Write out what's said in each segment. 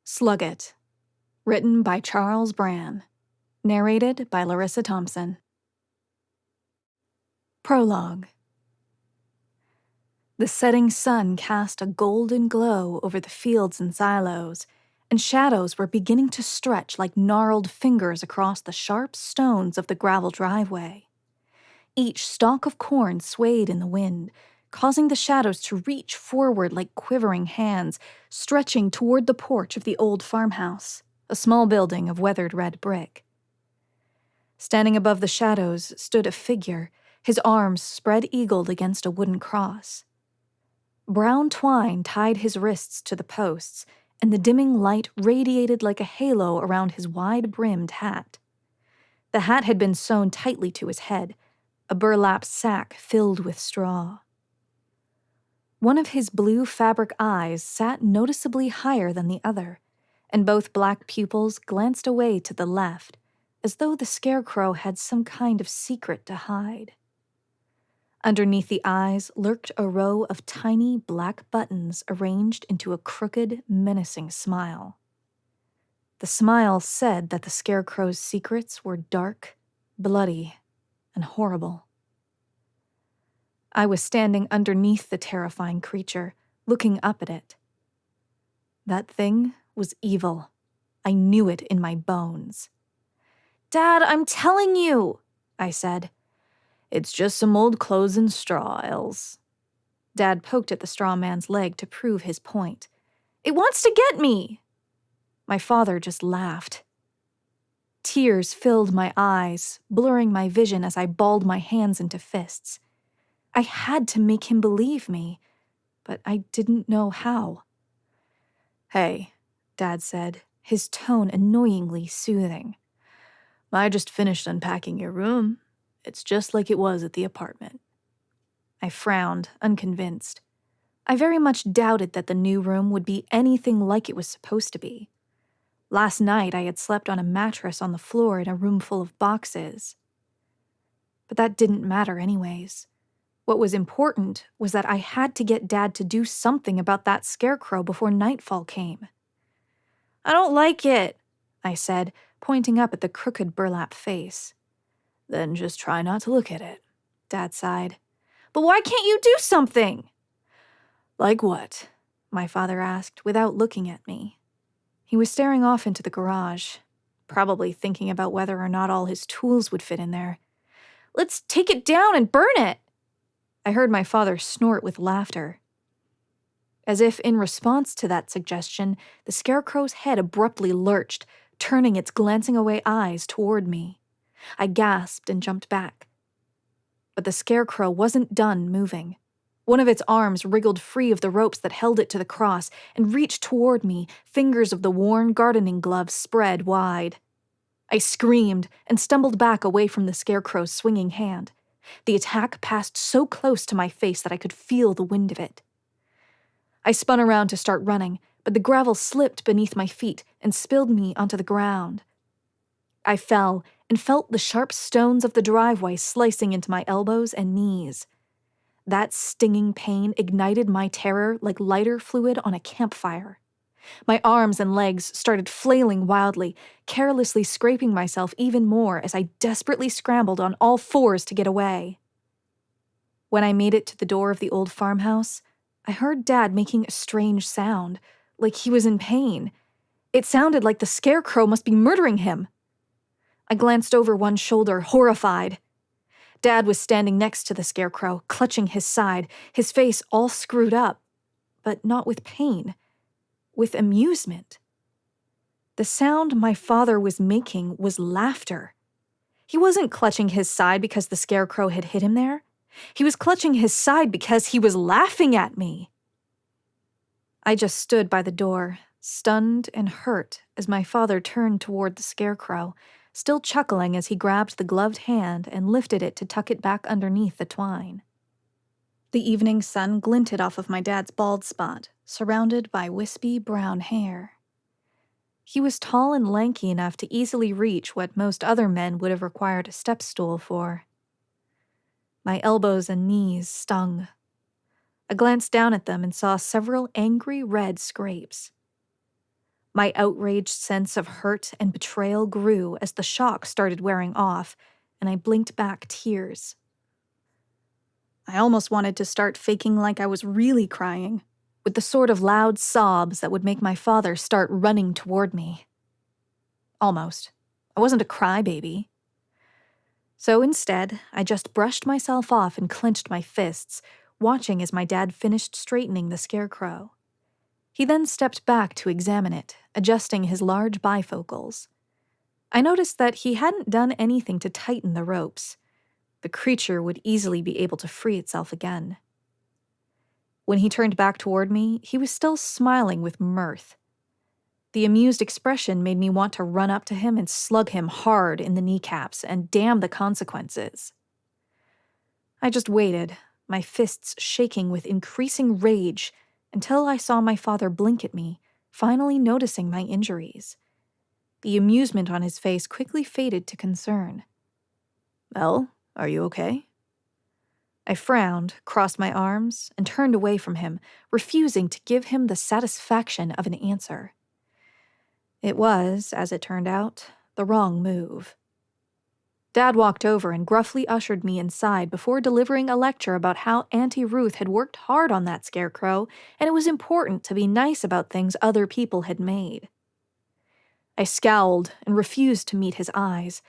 Slug It, written by Charles Bran, narrated by Larissa Thompson. Prologue. The setting sun cast a golden glow over the fields and silos, and shadows were beginning to stretch like gnarled fingers across the sharp stones of the gravel driveway. Each stalk of corn swayed in the wind, causing the shadows to reach forward like quivering hands, stretching toward the porch of the old farmhouse, a small building of weathered red brick. Standing above the shadows stood a figure, his arms spread-eagled against a wooden cross. Brown twine tied his wrists to the posts, and the dimming light radiated like a halo around his wide-brimmed hat. The hat had been sewn tightly to his head, a burlap sack filled with straw. One of his blue fabric eyes sat noticeably higher than the other, and both black pupils glanced away to the left, as though the scarecrow had some kind of secret to hide. Underneath the eyes lurked a row of tiny black buttons arranged into a crooked, menacing smile. The smile said that the scarecrow's secrets were dark, bloody, and horrible. I was standing underneath the terrifying creature, looking up at it. That thing was evil. I knew it in my bones. "Dad, I'm telling you," I said. "It's just some old clothes and straw, Els." Dad poked at the straw man's leg to prove his point. "It wants to get me!" My father just laughed. Tears filled my eyes, blurring my vision as I balled my hands into fists. I had to make him believe me, but I didn't know how. "Hey," Dad said, his tone annoyingly soothing. "I just finished unpacking your room. It's just like it was at the apartment." I frowned, unconvinced. I very much doubted that the new room would be anything like it was supposed to be. Last night I had slept on a mattress on the floor in a room full of boxes. But that didn't matter anyways. What was important was that I had to get Dad to do something about that scarecrow before nightfall came. "I don't like it," I said, pointing up at the crooked burlap face. "Then just try not to look at it," Dad sighed. "But why can't you do something?" "Like what?" my father asked without looking at me. He was staring off into the garage, probably thinking about whether or not all his tools would fit in there. "Let's take it down and burn it!" I heard my father snort with laughter. As if in response to that suggestion, the scarecrow's head abruptly lurched, turning its glancing-away eyes toward me. I gasped and jumped back. But the scarecrow wasn't done moving. One of its arms wriggled free of the ropes that held it to the cross and reached toward me, fingers of the worn gardening gloves spread wide. I screamed and stumbled back away from the scarecrow's swinging hand. The attack passed so close to my face that I could feel the wind of it. I spun around to start running, but the gravel slipped beneath my feet and spilled me onto the ground. I fell and felt the sharp stones of the driveway slicing into my elbows and knees. That stinging pain ignited my terror like lighter fluid on a campfire. My arms and legs started flailing wildly, carelessly scraping myself even more as I desperately scrambled on all fours to get away. When I made it to the door of the old farmhouse, I heard Dad making a strange sound, like he was in pain. It sounded like the scarecrow must be murdering him. I glanced over one shoulder, horrified. Dad was standing next to the scarecrow, clutching his side, his face all screwed up, but not with pain. With amusement. The sound my father was making was laughter. He wasn't clutching his side because the scarecrow had hit him there. He was clutching his side because he was laughing at me. I just stood by the door, stunned and hurt as my father turned toward the scarecrow, still chuckling as he grabbed the gloved hand and lifted it to tuck it back underneath the twine. The evening sun glinted off of my dad's bald spot, surrounded by wispy brown hair. He was tall and lanky enough to easily reach what most other men would have required a step stool for. My elbows and knees stung. I glanced down at them and saw several angry red scrapes. My outraged sense of hurt and betrayal grew as the shock started wearing off, and I blinked back tears. I almost wanted to start faking like I was really crying, with the sort of loud sobs that would make my father start running toward me. Almost. I wasn't a crybaby. So instead, I just brushed myself off and clenched my fists, watching as my dad finished straightening the scarecrow. He then stepped back to examine it, adjusting his large bifocals. I noticed that he hadn't done anything to tighten the ropes. The creature would easily be able to free itself again. When he turned back toward me, he was still smiling with mirth. The amused expression made me want to run up to him and slug him hard in the kneecaps and damn the consequences. I just waited, my fists shaking with increasing rage, until I saw my father blink at me, finally noticing my injuries. The amusement on his face quickly faded to concern. "Well, are you okay?" I frowned, crossed my arms, and turned away from him, refusing to give him the satisfaction of an answer. It was, as it turned out, the wrong move. Dad walked over and gruffly ushered me inside before delivering a lecture about how Auntie Ruth had worked hard on that scarecrow, and it was important to be nice about things other people had made. I scowled and refused to meet his eyes,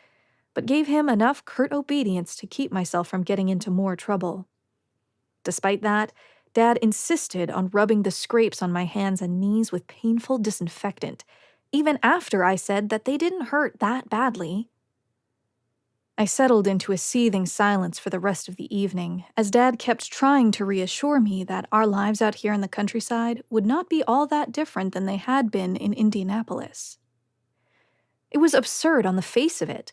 but gave him enough curt obedience to keep myself from getting into more trouble. Despite that, Dad insisted on rubbing the scrapes on my hands and knees with painful disinfectant, even after I said that they didn't hurt that badly. I settled into a seething silence for the rest of the evening, as Dad kept trying to reassure me that our lives out here in the countryside would not be all that different than they had been in Indianapolis. It was absurd on the face of it.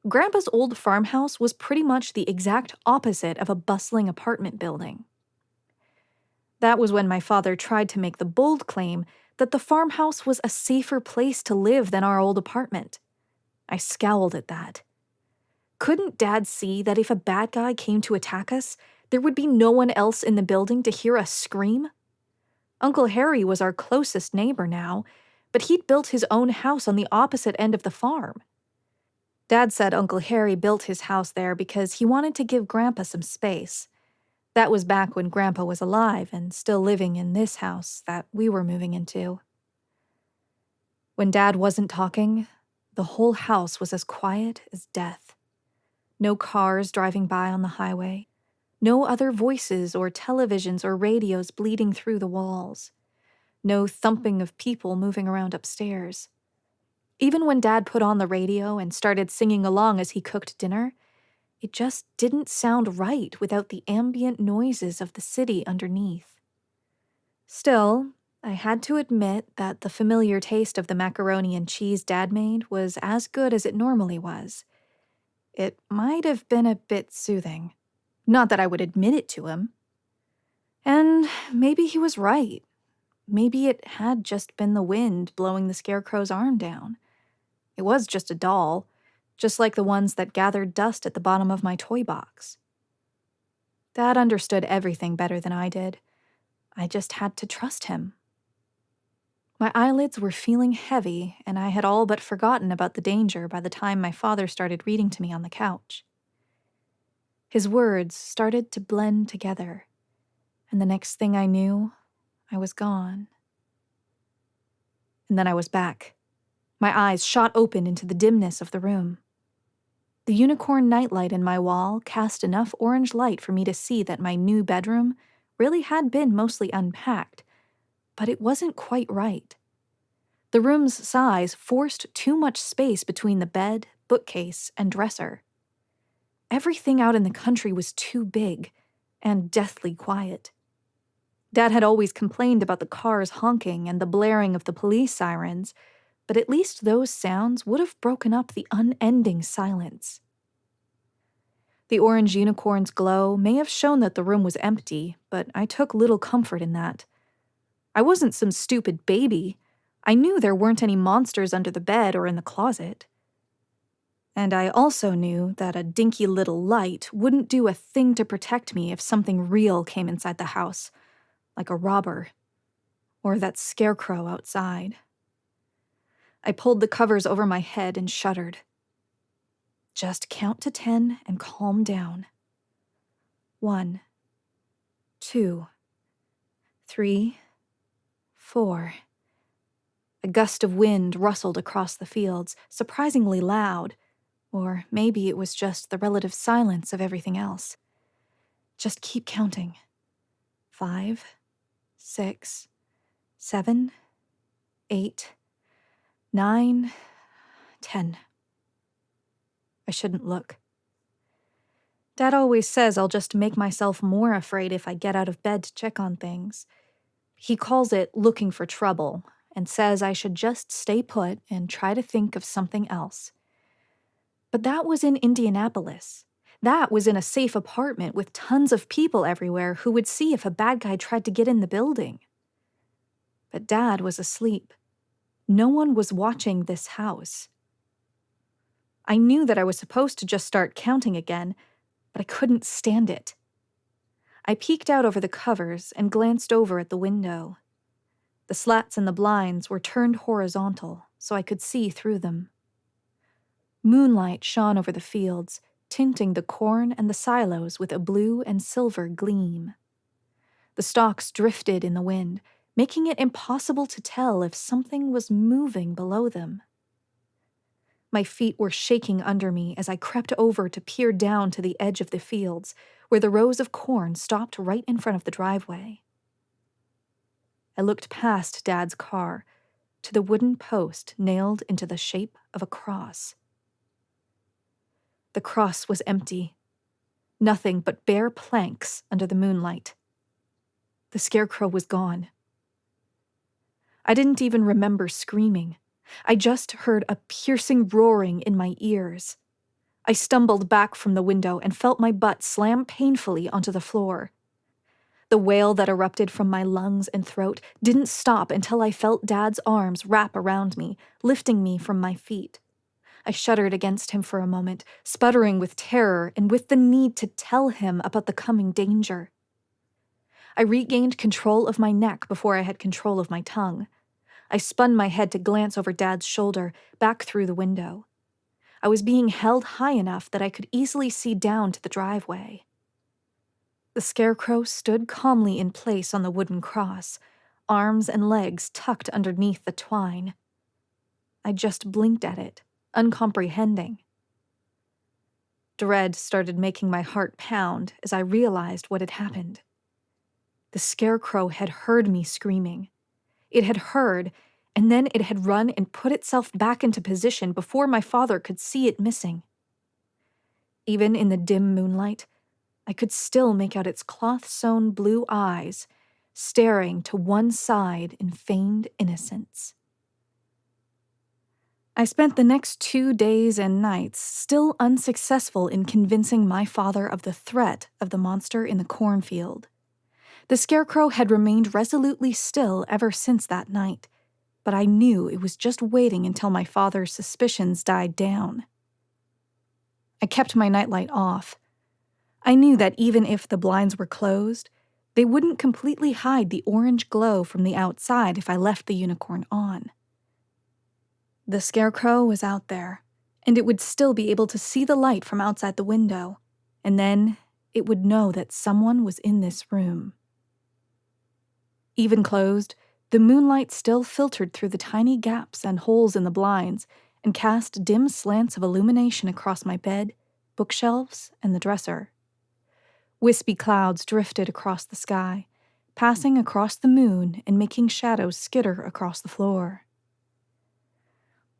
Grandpa's old farmhouse was pretty much the exact opposite of a bustling apartment building. That was when my father tried to make the bold claim that the farmhouse was a safer place to live than our old apartment. I scowled at that. Couldn't Dad see that if a bad guy came to attack us, there would be no one else in the building to hear us scream? Uncle Harry was our closest neighbor now, but he'd built his own house on the opposite end of the farm. Dad said Uncle Harry built his house there because he wanted to give Grandpa some space. That was back when Grandpa was alive and still living in this house that we were moving into. When Dad wasn't talking, the whole house was as quiet as death. No cars driving by on the highway. No other voices or televisions or radios bleeding through the walls. No thumping of people moving around upstairs. Even when Dad put on the radio and started singing along as he cooked dinner, it just didn't sound right without the ambient noises of the city underneath. Still, I had to admit that the familiar taste of the macaroni and cheese Dad made was as good as it normally was. It might have been a bit soothing. Not that I would admit it to him. And maybe he was right. Maybe it had just been the wind blowing the scarecrow's arm down. It was just a doll, just like the ones that gathered dust at the bottom of my toy box. Dad understood everything better than I did. I just had to trust him. My eyelids were feeling heavy, and I had all but forgotten about the danger by the time my father started reading to me on the couch. His words started to blend together, and the next thing I knew, I was gone. And then I was back. My eyes shot open into the dimness of the room. The unicorn nightlight in my wall cast enough orange light for me to see that my new bedroom really had been mostly unpacked, but it wasn't quite right. The room's size forced too much space between the bed, bookcase, and dresser. Everything out in the country was too big and deathly quiet. Dad had always complained about the cars honking and the blaring of the police sirens, but at least those sounds would have broken up the unending silence. The orange unicorn's glow may have shown that the room was empty, but I took little comfort in that. I wasn't some stupid baby. I knew there weren't any monsters under the bed or in the closet. And I also knew that a dinky little light wouldn't do a thing to protect me if something real came inside the house, like a robber, or that scarecrow outside. I pulled the covers over my head and shuddered. Just count to 10 and calm down. 1, 2, 3, 4. A gust of wind rustled across the fields, surprisingly loud, or maybe it was just the relative silence of everything else. Just keep counting. 5, 6, 7, 8, 9, 10. I shouldn't look. Dad always says I'll just make myself more afraid if I get out of bed to check on things. He calls it looking for trouble, and says I should just stay put and try to think of something else. But that was in Indianapolis. That was in a safe apartment with tons of people everywhere who would see if a bad guy tried to get in the building. But Dad was asleep. No one was watching this house. I knew that I was supposed to just start counting again, but I couldn't stand it. I peeked out over the covers and glanced over at the window. The slats in the blinds were turned horizontal, so I could see through them. Moonlight shone over the fields, tinting the corn and the silos with a blue and silver gleam. The stalks drifted in the wind, making it impossible to tell if something was moving below them. My feet were shaking under me as I crept over to peer down to the edge of the fields, where the rows of corn stopped right in front of the driveway. I looked past Dad's car to the wooden post nailed into the shape of a cross. The cross was empty. Nothing but bare planks under the moonlight. The scarecrow was gone. I didn't even remember screaming. I just heard a piercing roaring in my ears. I stumbled back from the window and felt my butt slam painfully onto the floor. The wail that erupted from my lungs and throat didn't stop until I felt Dad's arms wrap around me, lifting me from my feet. I shuddered against him for a moment, sputtering with terror and with the need to tell him about the coming danger. I regained control of my neck before I had control of my tongue. I spun my head to glance over Dad's shoulder, back through the window. I was being held high enough that I could easily see down to the driveway. The scarecrow stood calmly in place on the wooden cross, arms and legs tucked underneath the twine. I just blinked at it, uncomprehending. Dread started making my heart pound as I realized what had happened. The scarecrow had heard me screaming. It had heard, and then it had run and put itself back into position before my father could see it missing. Even in the dim moonlight, I could still make out its cloth-sewn blue eyes, staring to one side in feigned innocence. I spent the next 2 days and nights still unsuccessful in convincing my father of the threat of the monster in the cornfield. The scarecrow had remained resolutely still ever since that night, but I knew it was just waiting until my father's suspicions died down. I kept my nightlight off. I knew that even if the blinds were closed, they wouldn't completely hide the orange glow from the outside if I left the unicorn on. The scarecrow was out there, and it would still be able to see the light from outside the window, and then it would know that someone was in this room. Even closed, the moonlight still filtered through the tiny gaps and holes in the blinds and cast dim slants of illumination across my bed, bookshelves, and the dresser. Wispy clouds drifted across the sky, passing across the moon and making shadows skitter across the floor.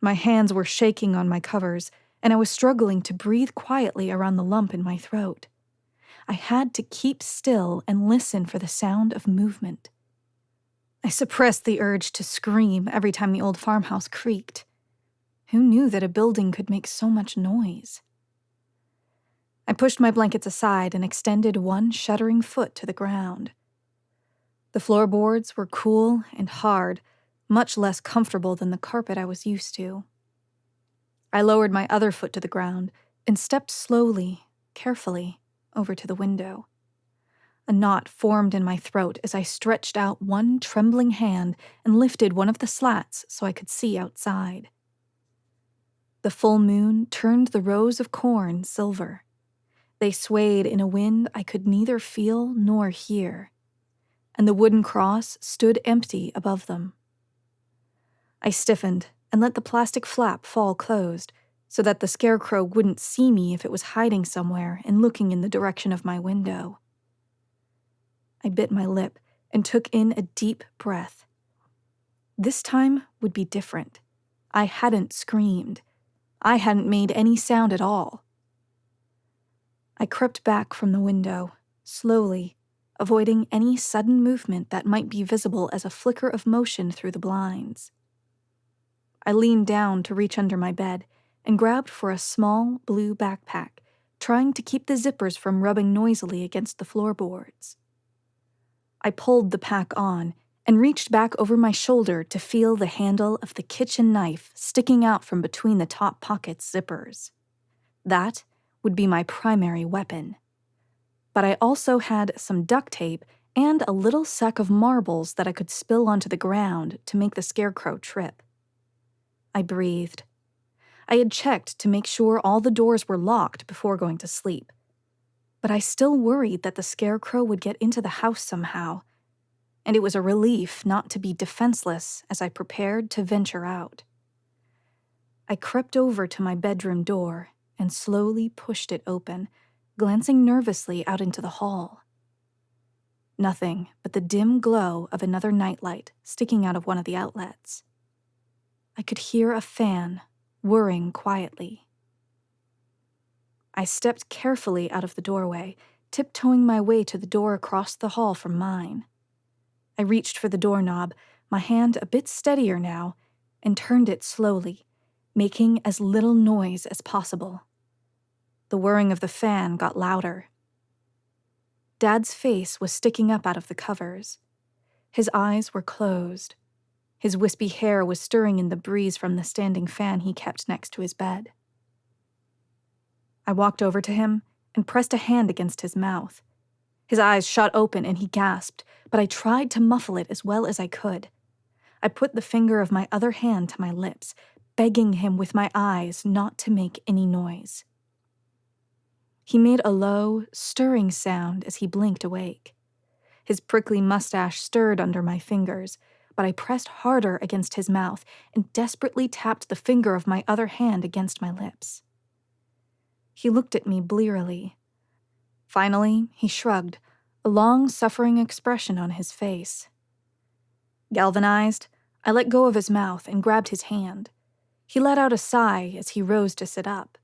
My hands were shaking on my covers, and I was struggling to breathe quietly around the lump in my throat. I had to keep still and listen for the sound of movement. I suppressed the urge to scream every time the old farmhouse creaked. Who knew that a building could make so much noise? I pushed my blankets aside and extended one shuddering foot to the ground. The floorboards were cool and hard, much less comfortable than the carpet I was used to. I lowered my other foot to the ground and stepped slowly, carefully, over to the window. A knot formed in my throat as I stretched out one trembling hand and lifted one of the slats so I could see outside. The full moon turned the rows of corn silver. They swayed in a wind I could neither feel nor hear, and the wooden cross stood empty above them. I stiffened and let the plastic flap fall closed so that the scarecrow wouldn't see me if it was hiding somewhere and looking in the direction of my window. I bit my lip and took in a deep breath. This time would be different. I hadn't screamed. I hadn't made any sound at all. I crept back from the window, slowly, avoiding any sudden movement that might be visible as a flicker of motion through the blinds. I leaned down to reach under my bed and grabbed for a small blue backpack, trying to keep the zippers from rubbing noisily against the floorboards. I pulled the pack on and reached back over my shoulder to feel the handle of the kitchen knife sticking out from between the top pocket's zippers. That would be my primary weapon. But I also had some duct tape and a little sack of marbles that I could spill onto the ground to make the scarecrow trip. I breathed. I had checked to make sure all the doors were locked before going to sleep. But I still worried that the scarecrow would get into the house somehow, and it was a relief not to be defenseless as I prepared to venture out. I crept over to my bedroom door and slowly pushed it open, glancing nervously out into the hall. Nothing but the dim glow of another nightlight sticking out of one of the outlets. I could hear a fan whirring quietly. I stepped carefully out of the doorway, tiptoeing my way to the door across the hall from mine. I reached for the doorknob, my hand a bit steadier now, and turned it slowly, making as little noise as possible. The whirring of the fan got louder. Dad's face was sticking up out of the covers. His eyes were closed. His wispy hair was stirring in the breeze from the standing fan he kept next to his bed. I walked over to him and pressed a hand against his mouth. His eyes shot open and he gasped, but I tried to muffle it as well as I could. I put the finger of my other hand to my lips, begging him with my eyes not to make any noise. He made a low, stirring sound as he blinked awake. His prickly mustache stirred under my fingers, but I pressed harder against his mouth and desperately tapped the finger of my other hand against my lips. He looked at me blearily. Finally, he shrugged, a long, suffering expression on his face. Galvanized, I let go of his mouth and grabbed his hand. He let out a sigh as he rose to sit up.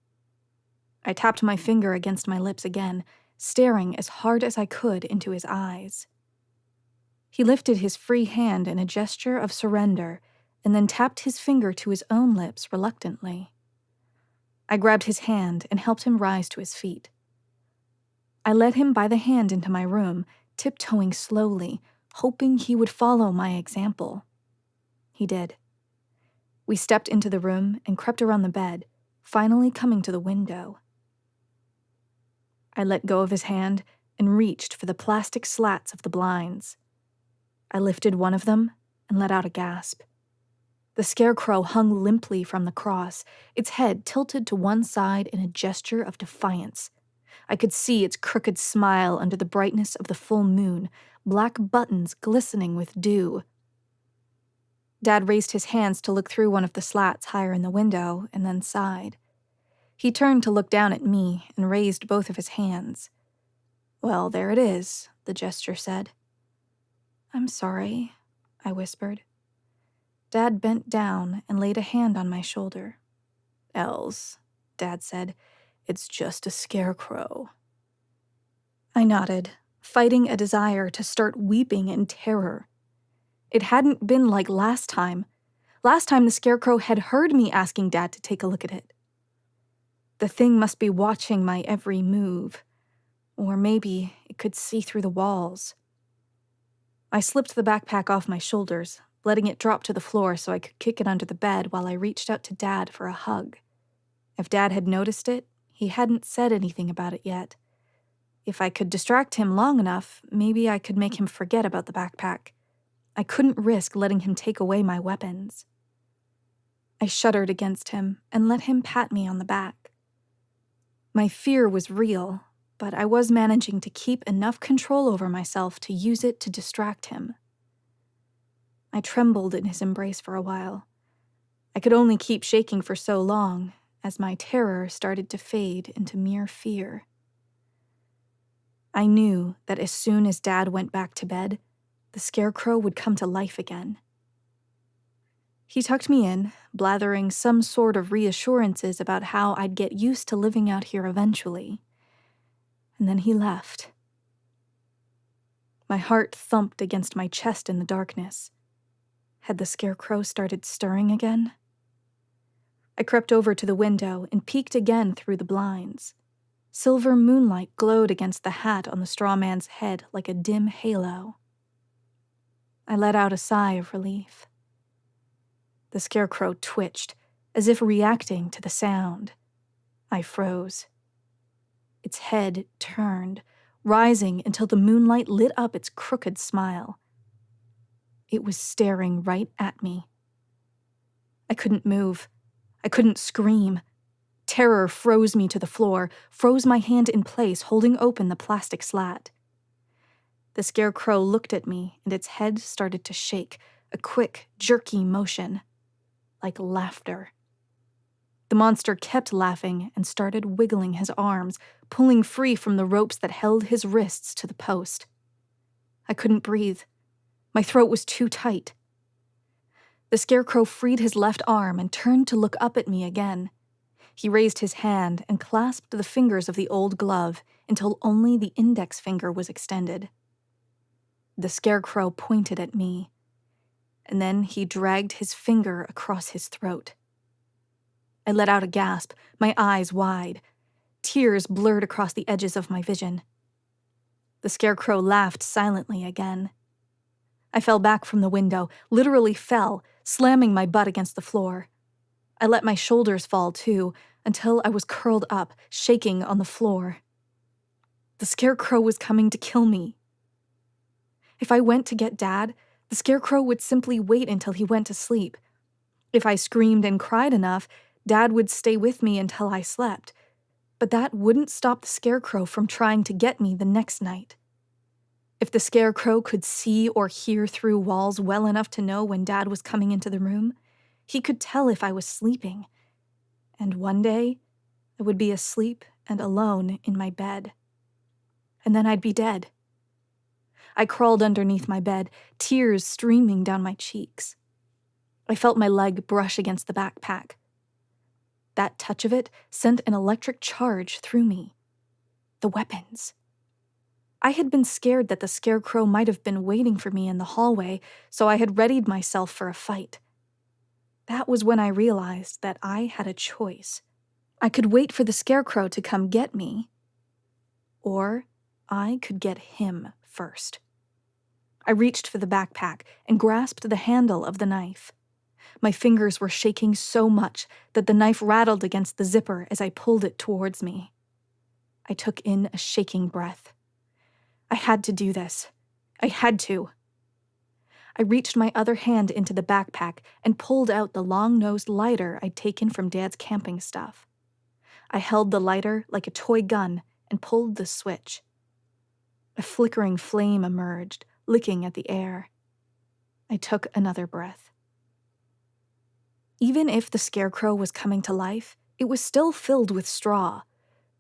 I tapped my finger against my lips again, staring as hard as I could into his eyes. He lifted his free hand in a gesture of surrender and then tapped his finger to his own lips reluctantly. I grabbed his hand and helped him rise to his feet. I led him by the hand into my room, tiptoeing slowly, hoping he would follow my example. He did. We stepped into the room and crept around the bed, finally coming to the window. I let go of his hand and reached for the plastic slats of the blinds. I lifted one of them and let out a gasp. The scarecrow hung limply from the cross, its head tilted to one side in a gesture of defiance. I could see its crooked smile under the brightness of the full moon, black buttons glistening with dew. Dad raised his hands to look through one of the slats higher in the window and then sighed. He turned to look down at me and raised both of his hands. "Well, there it is," the gesture said. "I'm sorry," I whispered. Dad bent down and laid a hand on my shoulder. "Els," Dad said, "it's just a scarecrow." I nodded, fighting a desire to start weeping in terror. It hadn't been like last time. Last time the scarecrow had heard me asking Dad to take a look at it. The thing must be watching my every move. Or maybe it could see through the walls. I slipped the backpack off my shoulders, letting it drop to the floor so I could kick it under the bed while I reached out to Dad for a hug. If Dad had noticed it, he hadn't said anything about it yet. If I could distract him long enough, maybe I could make him forget about the backpack. I couldn't risk letting him take away my weapons. I shuddered against him and let him pat me on the back. My fear was real, but I was managing to keep enough control over myself to use it to distract him. I trembled in his embrace for a while. I could only keep shaking for so long, as my terror started to fade into mere fear. I knew that as soon as Dad went back to bed, the scarecrow would come to life again. He tucked me in, blathering some sort of reassurances about how I'd get used to living out here eventually. And then he left. My heart thumped against my chest in the darkness. Had the scarecrow started stirring again? I crept over to the window and peeked again through the blinds. Silver moonlight glowed against the hat on the straw man's head like a dim halo. I let out a sigh of relief. The scarecrow twitched, as if reacting to the sound. I froze. Its head turned, rising until the moonlight lit up its crooked smile. It was staring right at me. I couldn't move. I couldn't scream. Terror froze me to the floor, froze my hand in place, holding open the plastic slat. The scarecrow looked at me, and its head started to shake, a quick, jerky motion, like laughter. The monster kept laughing and started wiggling his arms, pulling free from the ropes that held his wrists to the post. I couldn't breathe. My throat was too tight. The scarecrow freed his left arm and turned to look up at me again. He raised his hand and clasped the fingers of the old glove until only the index finger was extended. The scarecrow pointed at me, and then he dragged his finger across his throat. I let out a gasp, my eyes wide. Tears blurred across the edges of my vision. The scarecrow laughed silently again. I fell back from the window, literally fell, slamming my butt against the floor. I let my shoulders fall, too, until I was curled up, shaking on the floor. The scarecrow was coming to kill me. If I went to get Dad, the scarecrow would simply wait until he went to sleep. If I screamed and cried enough, Dad would stay with me until I slept. But that wouldn't stop the scarecrow from trying to get me the next night. If the scarecrow could see or hear through walls well enough to know when Dad was coming into the room, he could tell if I was sleeping. And one day, I would be asleep and alone in my bed. And then I'd be dead. I crawled underneath my bed, tears streaming down my cheeks. I felt my leg brush against the backpack. That touch of it sent an electric charge through me. The weapons. I had been scared that the scarecrow might have been waiting for me in the hallway, so I had readied myself for a fight. That was when I realized that I had a choice. I could wait for the scarecrow to come get me, or I could get him first. I reached for the backpack and grasped the handle of the knife. My fingers were shaking so much that the knife rattled against the zipper as I pulled it towards me. I took in a shaking breath. I had to do this. I had to. I reached my other hand into the backpack and pulled out the long-nosed lighter I'd taken from Dad's camping stuff. I held the lighter like a toy gun and pulled the switch. A flickering flame emerged, licking at the air. I took another breath. Even if the scarecrow was coming to life, it was still filled with straw,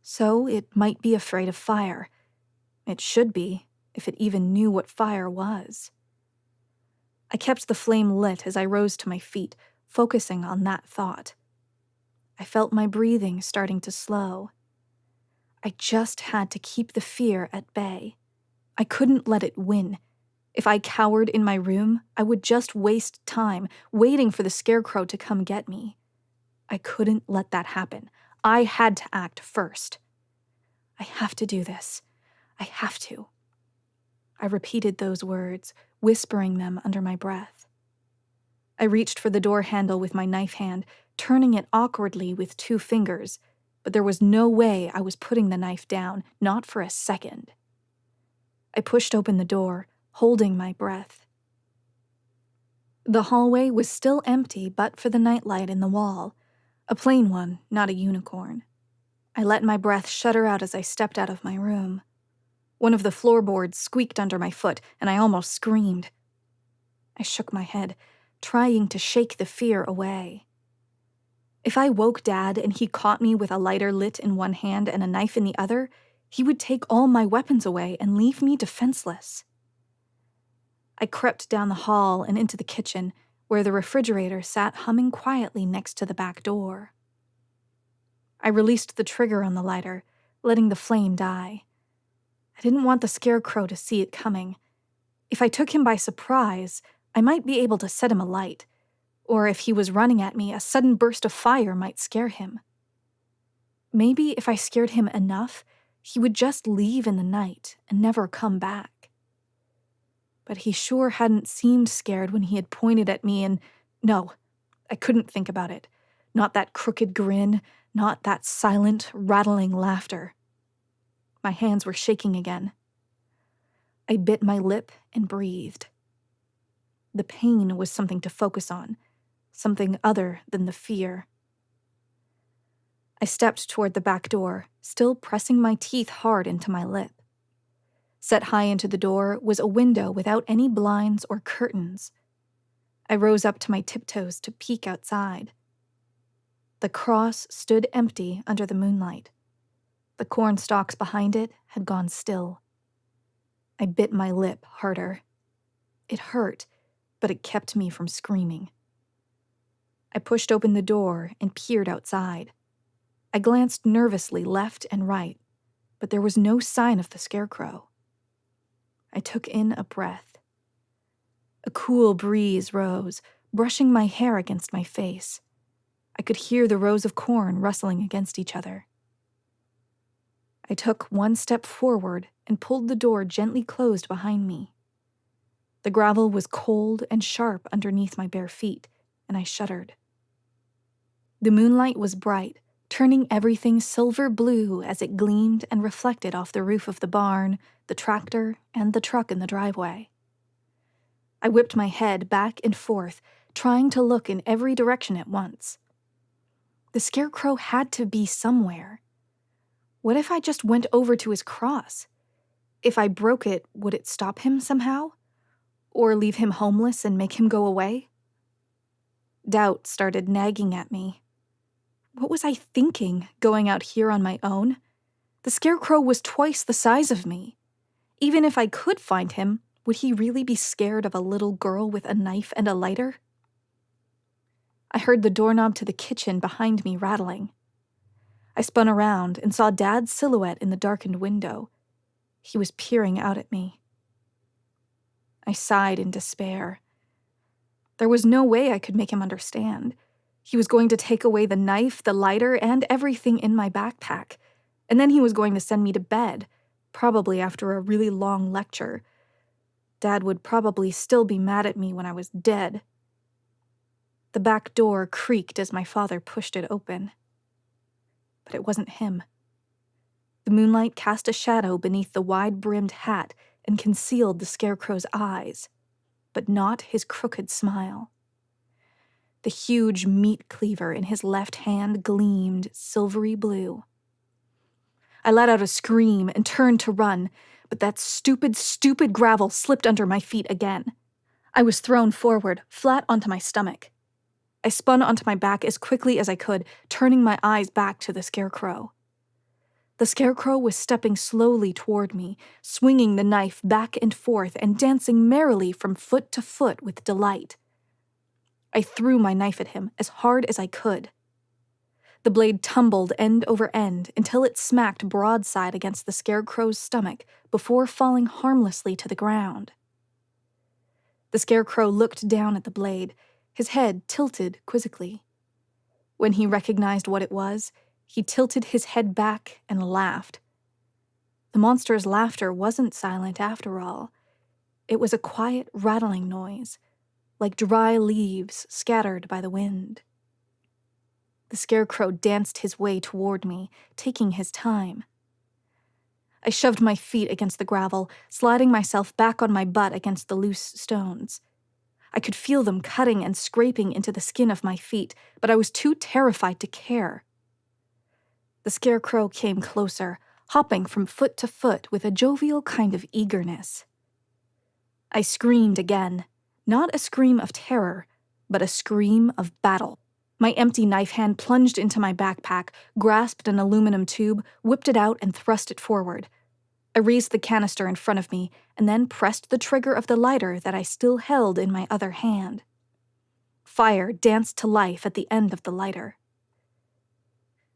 so it might be afraid of fire. It should be, if it even knew what fire was. I kept the flame lit as I rose to my feet, focusing on that thought. I felt my breathing starting to slow. I just had to keep the fear at bay. I couldn't let it win. If I cowered in my room, I would just waste time waiting for the scarecrow to come get me. I couldn't let that happen. I had to act first. I have to do this. I have to. I repeated those words, whispering them under my breath. I reached for the door handle with my knife hand, turning it awkwardly with 2 fingers, but there was no way I was putting the knife down, not for a second. I pushed open the door, holding my breath. The hallway was still empty but for the nightlight in the wall, a plain one, not a unicorn. I let my breath shudder out as I stepped out of my room. One of the floorboards squeaked under my foot, and I almost screamed. I shook my head, trying to shake the fear away. If I woke Dad and he caught me with a lighter lit in one hand and a knife in the other, he would take all my weapons away and leave me defenseless. I crept down the hall and into the kitchen, where the refrigerator sat humming quietly next to the back door. I released the trigger on the lighter, letting the flame die. I didn't want the scarecrow to see it coming. If I took him by surprise, I might be able to set him alight, or if he was running at me, a sudden burst of fire might scare him. Maybe if I scared him enough, he would just leave in the night and never come back. But he sure hadn't seemed scared when he had pointed at me and, no, I couldn't think about it. Not that crooked grin, not that silent, rattling laughter. My hands were shaking again. I bit my lip and breathed. The pain was something to focus on, something other than the fear. I stepped toward the back door, still pressing my teeth hard into my lip. Set high into the door was a window without any blinds or curtains. I rose up to my tiptoes to peek outside. The cross stood empty under the moonlight. The corn stalks behind it had gone still. I bit my lip harder. It hurt, but it kept me from screaming. I pushed open the door and peered outside. I glanced nervously left and right, but there was no sign of the scarecrow. I took in a breath. A cool breeze rose, brushing my hair against my face. I could hear the rows of corn rustling against each other. I took one step forward and pulled the door gently closed behind me. The gravel was cold and sharp underneath my bare feet, and I shuddered. The moonlight was bright, turning everything silver blue as it gleamed and reflected off the roof of the barn, the tractor, and the truck in the driveway. I whipped my head back and forth, trying to look in every direction at once. The scarecrow had to be somewhere. What if I just went over to his cross? If I broke it, would it stop him somehow? Or leave him homeless and make him go away? Doubt started nagging at me. What was I thinking, going out here on my own? The scarecrow was twice the size of me. Even if I could find him, would he really be scared of a little girl with a knife and a lighter? I heard the doorknob to the kitchen behind me rattling. I spun around and saw Dad's silhouette in the darkened window. He was peering out at me. I sighed in despair. There was no way I could make him understand. He was going to take away the knife, the lighter, and everything in my backpack, and then he was going to send me to bed, probably after a really long lecture. Dad would probably still be mad at me when I was dead. The back door creaked as my father pushed it open. But it wasn't him. The moonlight cast a shadow beneath the wide-brimmed hat and concealed the scarecrow's eyes, but not his crooked smile. The huge meat cleaver in his left hand gleamed silvery blue. I let out a scream and turned to run, but that stupid gravel slipped under my feet again. I was thrown forward, flat onto my stomach. I spun onto my back as quickly as I could, turning my eyes back to the scarecrow. The scarecrow was stepping slowly toward me, swinging the knife back and forth and dancing merrily from foot to foot with delight. I threw my knife at him as hard as I could. The blade tumbled end over end until it smacked broadside against the scarecrow's stomach before falling harmlessly to the ground. The scarecrow looked down at the blade, his head tilted quizzically. When he recognized what it was, he tilted his head back and laughed. The monster's laughter wasn't silent after all. It was a quiet, rattling noise, like dry leaves scattered by the wind. The scarecrow danced his way toward me, taking his time. I shoved my feet against the gravel, sliding myself back on my butt against the loose stones. I could feel them cutting and scraping into the skin of my feet, but I was too terrified to care. The scarecrow came closer, hopping from foot to foot with a jovial kind of eagerness. I screamed again, not a scream of terror, but a scream of battle. My empty knife hand plunged into my backpack, grasped an aluminum tube, whipped it out, and thrust it forward. I raised the canister in front of me, and then pressed the trigger of the lighter that I still held in my other hand. Fire danced to life at the end of the lighter.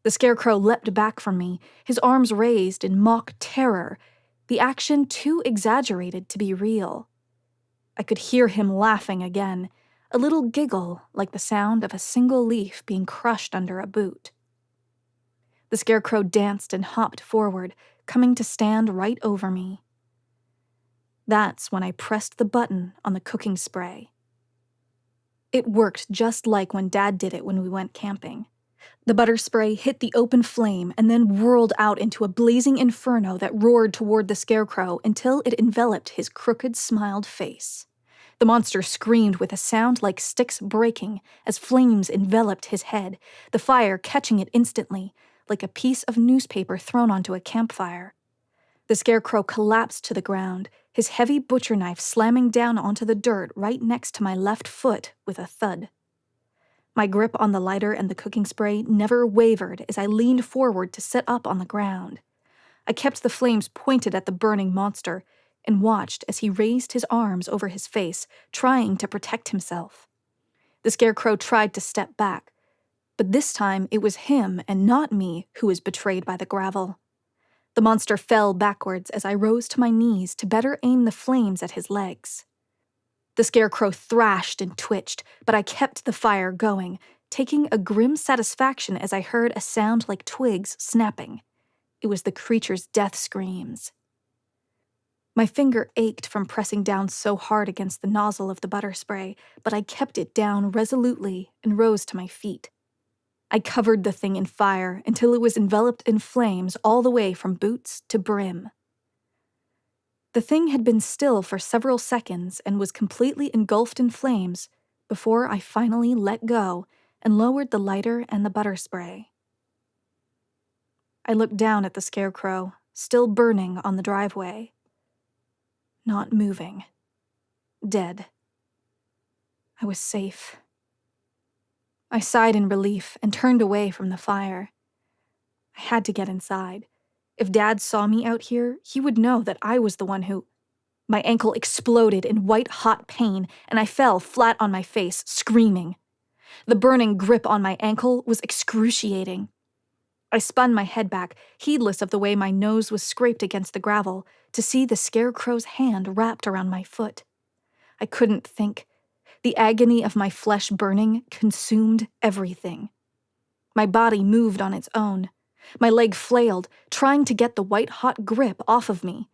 The scarecrow leapt back from me, his arms raised in mock terror, the action too exaggerated to be real. I could hear him laughing again, a little giggle like the sound of a single leaf being crushed under a boot. The scarecrow danced and hopped forward, coming to stand right over me. That's when I pressed the button on the cooking spray. It worked just like when Dad did it when we went camping. The butter spray hit the open flame and then whirled out into a blazing inferno that roared toward the scarecrow until it enveloped his crooked, smiled face. The monster screamed with a sound like sticks breaking as flames enveloped his head, the fire catching it instantly, like a piece of newspaper thrown onto a campfire. The scarecrow collapsed to the ground, his heavy butcher knife slamming down onto the dirt right next to my left foot with a thud. My grip on the lighter and the cooking spray never wavered as I leaned forward to sit up on the ground. I kept the flames pointed at the burning monster and watched as he raised his arms over his face, trying to protect himself. The scarecrow tried to step back, but this time it was him and not me who was betrayed by the gravel. The monster fell backwards as I rose to my knees to better aim the flames at his legs. The scarecrow thrashed and twitched, but I kept the fire going, taking a grim satisfaction as I heard a sound like twigs snapping. It was the creature's death screams. My finger ached from pressing down so hard against the nozzle of the butter spray, but I kept it down resolutely and rose to my feet. I covered the thing in fire until it was enveloped in flames all the way from boots to brim. The thing had been still for several seconds and was completely engulfed in flames before I finally let go and lowered the lighter and the butter spray. I looked down at the scarecrow, still burning on the driveway. Not moving. Dead. I was safe. I sighed in relief and turned away from the fire. I had to get inside. If Dad saw me out here, he would know that I was the one who... My ankle exploded in white-hot pain, and I fell flat on my face, screaming. The burning grip on my ankle was excruciating. I spun my head back, heedless of the way my nose was scraped against the gravel, to see the scarecrow's hand wrapped around my foot. I couldn't think. The agony of my flesh burning consumed everything. My body moved on its own. My leg flailed, trying to get the white-hot grip off of me,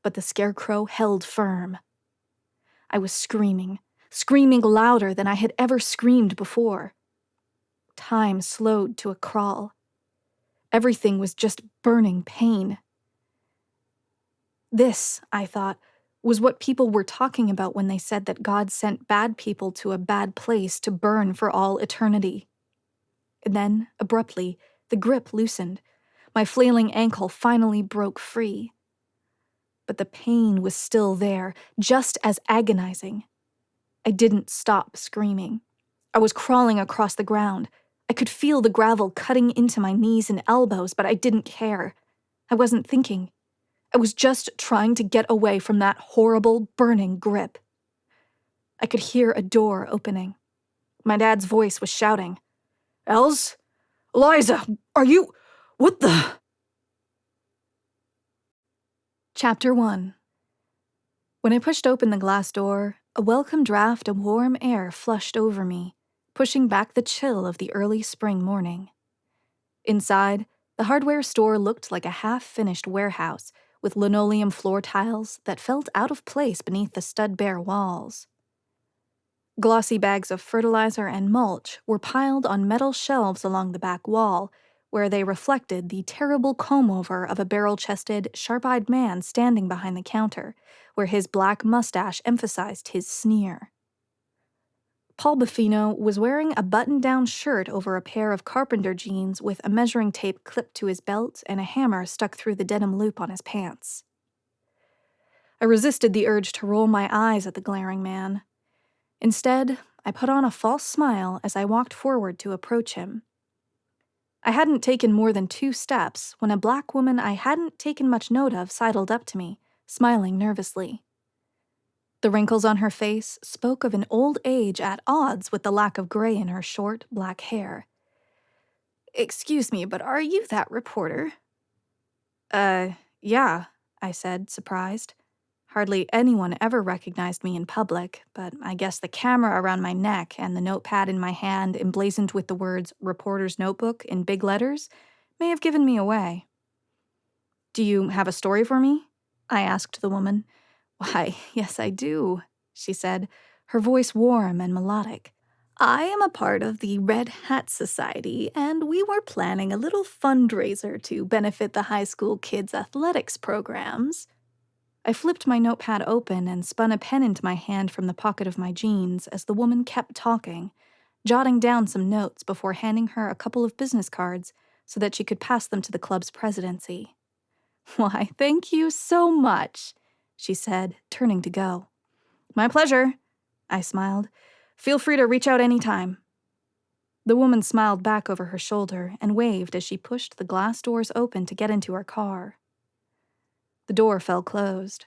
but the scarecrow held firm. I was screaming louder than I had ever screamed before. Time slowed to a crawl. Everything was just burning pain. This, I thought, was what people were talking about when they said that God sent bad people to a bad place to burn for all eternity. And then, abruptly, the grip loosened. My flailing ankle finally broke free. But the pain was still there, just as agonizing. I didn't stop screaming. I was crawling across the ground. I could feel the gravel cutting into my knees and elbows, but I didn't care. I wasn't thinking. I was just trying to get away from that horrible, burning grip. I could hear a door opening. My dad's voice was shouting, "Els? Eliza, are you... What the..." Chapter 1. When I pushed open the glass door, a welcome draft of warm air flushed over me, pushing back the chill of the early spring morning. Inside, the hardware store looked like a half-finished warehouse with linoleum floor tiles that felt out of place beneath the stud-bare walls. Glossy bags of fertilizer and mulch were piled on metal shelves along the back wall, where they reflected the terrible comb-over of a barrel-chested, sharp-eyed man standing behind the counter, where his black mustache emphasized his sneer. Paul Buffino was wearing a button-down shirt over a pair of carpenter jeans with a measuring tape clipped to his belt and a hammer stuck through the denim loop on his pants. I resisted the urge to roll my eyes at the glaring man. Instead, I put on a false smile as I walked forward to approach him. I hadn't taken more than 2 steps when a black woman I hadn't taken much note of sidled up to me, smiling nervously. The wrinkles on her face spoke of an old age at odds with the lack of gray in her short, black hair. "Excuse me, but are you that reporter?" Yeah," I said, surprised. Hardly anyone ever recognized me in public, but I guess the camera around my neck and the notepad in my hand emblazoned with the words "Reporter's Notebook" in big letters may have given me away. "Do you have a story for me?" I asked the woman. "Why, yes I do," she said, her voice warm and melodic. "I am a part of the Red Hat Society, and we were planning a little fundraiser to benefit the high school kids' athletics programs." I flipped my notepad open and spun a pen into my hand from the pocket of my jeans as the woman kept talking, jotting down some notes before handing her a couple of business cards so that she could pass them to the club's presidency. "Why, thank you so much," she said, turning to go. "My pleasure," I smiled. "Feel free to reach out anytime." The woman smiled back over her shoulder and waved as she pushed the glass doors open to get into her car. The door fell closed.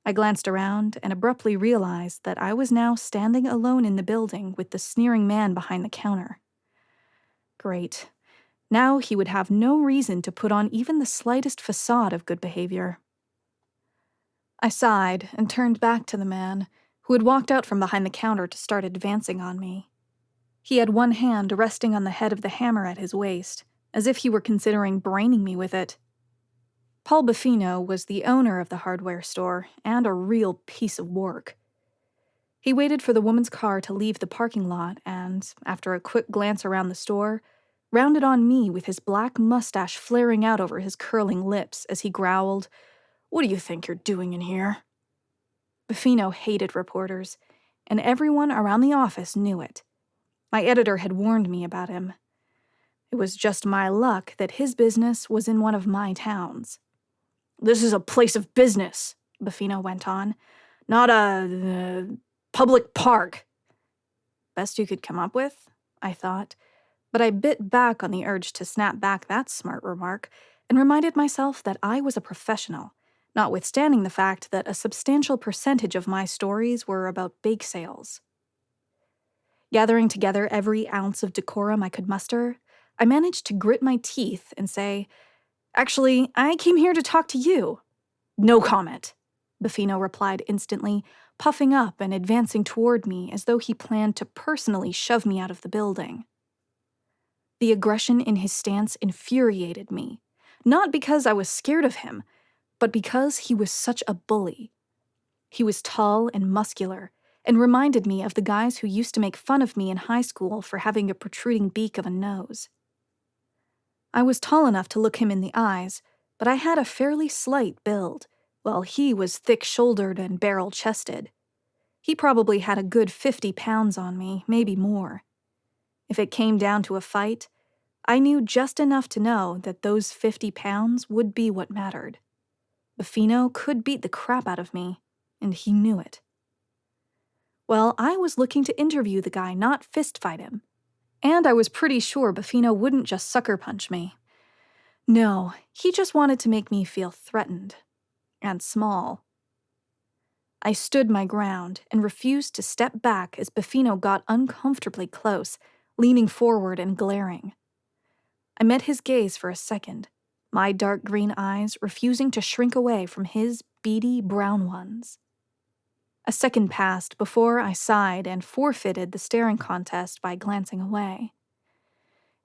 I glanced around and abruptly realized that I was now standing alone in the building with the sneering man behind the counter. Great. Now he would have no reason to put on even the slightest facade of good behavior. I sighed and turned back to the man, who had walked out from behind the counter to start advancing on me. He had one hand resting on the head of the hammer at his waist, as if he were considering braining me with it. Paul Buffino was the owner of the hardware store, and a real piece of work. He waited for the woman's car to leave the parking lot and, after a quick glance around the store, rounded on me with his black mustache flaring out over his curling lips as he growled, "What do you think you're doing in here?" Buffino hated reporters, and everyone around the office knew it. My editor had warned me about him. It was just my luck that his business was in one of my towns. "This is a place of business," Buffino went on, "not a public park." Best you could come up with, I thought, but I bit back on the urge to snap back that smart remark and reminded myself that I was a professional, notwithstanding the fact that a substantial percentage of my stories were about bake sales. Gathering together every ounce of decorum I could muster, I managed to grit my teeth and say, "Actually, I came here to talk to you." "No comment," Buffino replied instantly, puffing up and advancing toward me as though he planned to personally shove me out of the building. The aggression in his stance infuriated me, not because I was scared of him, but because he was such a bully. He was tall and muscular, and reminded me of the guys who used to make fun of me in high school for having a protruding beak of a nose. I was tall enough to look him in the eyes, but I had a fairly slight build, while he was thick-shouldered and barrel-chested. He probably had a good 50 pounds on me, maybe more. If it came down to a fight, I knew just enough to know that those 50 pounds would be what mattered. Buffino could beat the crap out of me, and he knew it. Well, I was looking to interview the guy, not fist-fight him. And I was pretty sure Buffino wouldn't just sucker punch me. No, he just wanted to make me feel threatened. And small. I stood my ground and refused to step back as Buffino got uncomfortably close, leaning forward and glaring. I met his gaze for a second, my dark green eyes refusing to shrink away from his beady brown ones. A second passed before I sighed and forfeited the staring contest by glancing away.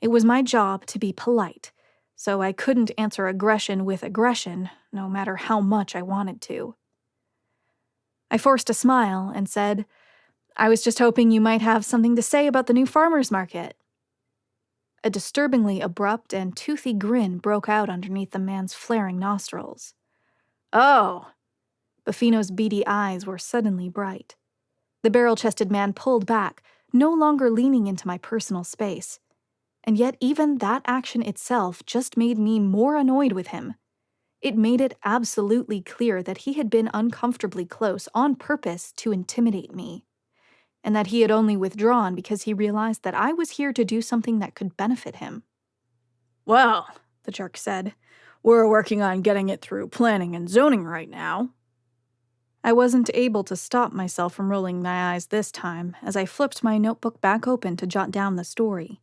It was my job to be polite, so I couldn't answer aggression with aggression, no matter how much I wanted to. I forced a smile and said, "I was just hoping you might have something to say about the new farmer's market." A disturbingly abrupt and toothy grin broke out underneath the man's flaring nostrils. "Oh!" Buffino's beady eyes were suddenly bright. The barrel-chested man pulled back, no longer leaning into my personal space. And yet even that action itself just made me more annoyed with him. It made it absolutely clear that he had been uncomfortably close on purpose to intimidate me, and that he had only withdrawn because he realized that I was here to do something that could benefit him. "Well," the jerk said, "we're working on getting it through planning and zoning right now." I wasn't able to stop myself from rolling my eyes this time as I flipped my notebook back open to jot down the story.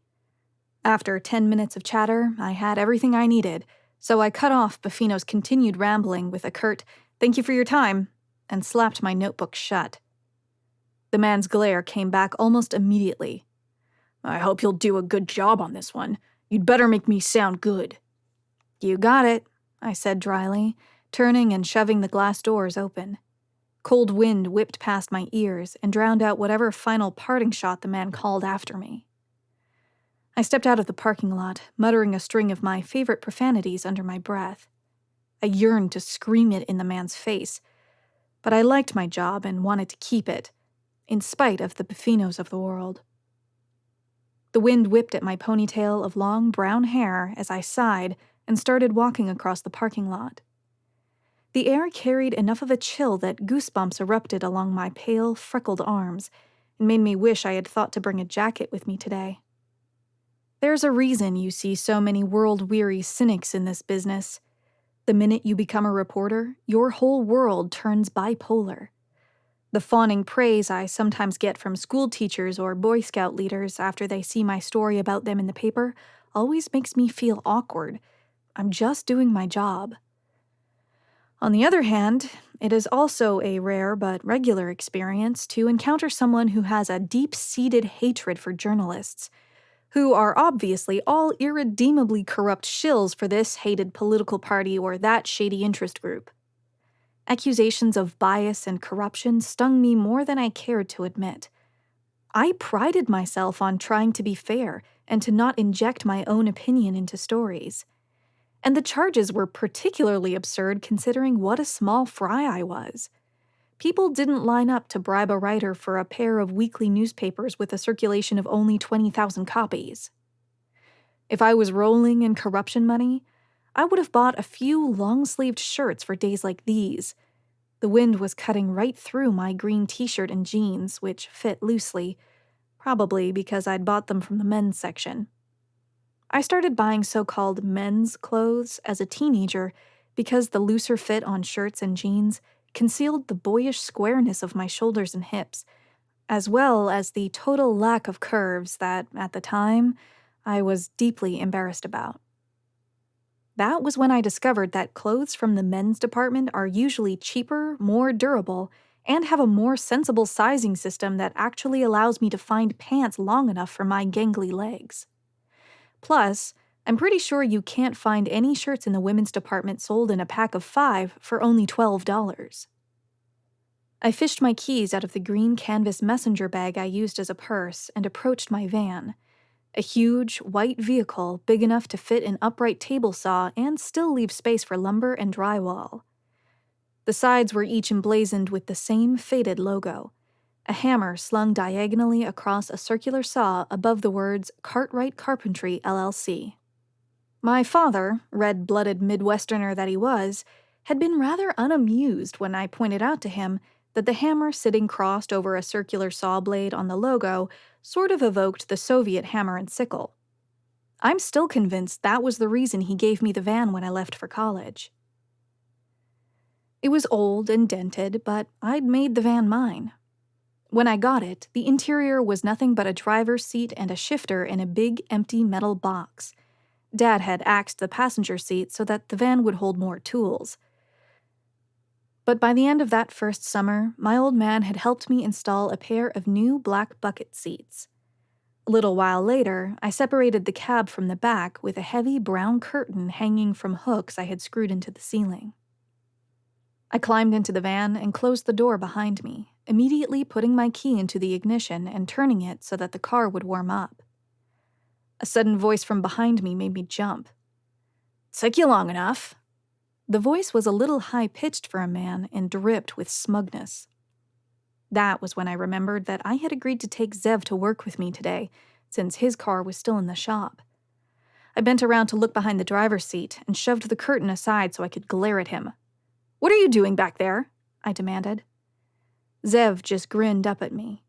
After 10 minutes of chatter, I had everything I needed, so I cut off Buffino's continued rambling with a curt, "Thank you for your time," and slapped my notebook shut. The man's glare came back almost immediately. "I hope you'll do a good job on this one. You'd better make me sound good." "You got it," I said dryly, turning and shoving the glass doors open. Cold wind whipped past my ears and drowned out whatever final parting shot the man called after me. I stepped out of the parking lot, muttering a string of my favorite profanities under my breath. I yearned to scream it in the man's face, but I liked my job and wanted to keep it, in spite of the Buffinos of the world. The wind whipped at my ponytail of long brown hair as I sighed and started walking across the parking lot. The air carried enough of a chill that goosebumps erupted along my pale, freckled arms and made me wish I had thought to bring a jacket with me today. There's a reason you see so many world-weary cynics in this business. The minute you become a reporter, your whole world turns bipolar. The fawning praise I sometimes get from school teachers or Boy Scout leaders after they see my story about them in the paper always makes me feel awkward. I'm just doing my job. On the other hand, it is also a rare but regular experience to encounter someone who has a deep-seated hatred for journalists, who are obviously all irredeemably corrupt shills for this hated political party or that shady interest group. Accusations of bias and corruption stung me more than I cared to admit. I prided myself on trying to be fair and to not inject my own opinion into stories. And the charges were particularly absurd considering what a small fry I was. People didn't line up to bribe a writer for a pair of weekly newspapers with a circulation of only 20,000 copies. If I was rolling in corruption money, I would have bought a few long-sleeved shirts for days like these. The wind was cutting right through my green t-shirt and jeans, which fit loosely, probably because I'd bought them from the men's section. I started buying so-called men's clothes as a teenager because the looser fit on shirts and jeans concealed the boyish squareness of my shoulders and hips, as well as the total lack of curves that, at the time, I was deeply embarrassed about. That was when I discovered that clothes from the men's department are usually cheaper, more durable, and have a more sensible sizing system that actually allows me to find pants long enough for my gangly legs. Plus, I'm pretty sure you can't find any shirts in the women's department sold in a pack of 5 for only $12. I fished my keys out of the green canvas messenger bag I used as a purse and approached my van, a huge, white vehicle big enough to fit an upright table saw and still leave space for lumber and drywall. The sides were each emblazoned with the same faded logo, a hammer slung diagonally across a circular saw above the words Cartwright Carpentry, LLC. My father, red-blooded Midwesterner that he was, had been rather unamused when I pointed out to him that the hammer sitting crossed over a circular saw blade on the logo sort of evoked the Soviet hammer and sickle. I'm still convinced that was the reason he gave me the van when I left for college. It was old and dented, but I'd made the van mine. When I got it, the interior was nothing but a driver's seat and a shifter in a big, empty metal box. Dad had axed the passenger seat so that the van would hold more tools. But by the end of that first summer, my old man had helped me install a pair of new black bucket seats. A little while later, I separated the cab from the back with a heavy brown curtain hanging from hooks I had screwed into the ceiling. I climbed into the van and closed the door behind me, immediately putting my key into the ignition and turning it so that the car would warm up. A sudden voice from behind me made me jump. "Took you long enough." The voice was a little high-pitched for a man and dripped with smugness. That was when I remembered that I had agreed to take Zev to work with me today, since his car was still in the shop. I bent around to look behind the driver's seat and shoved the curtain aside so I could glare at him. "What are you doing back there?" I demanded. Zev just grinned up at me.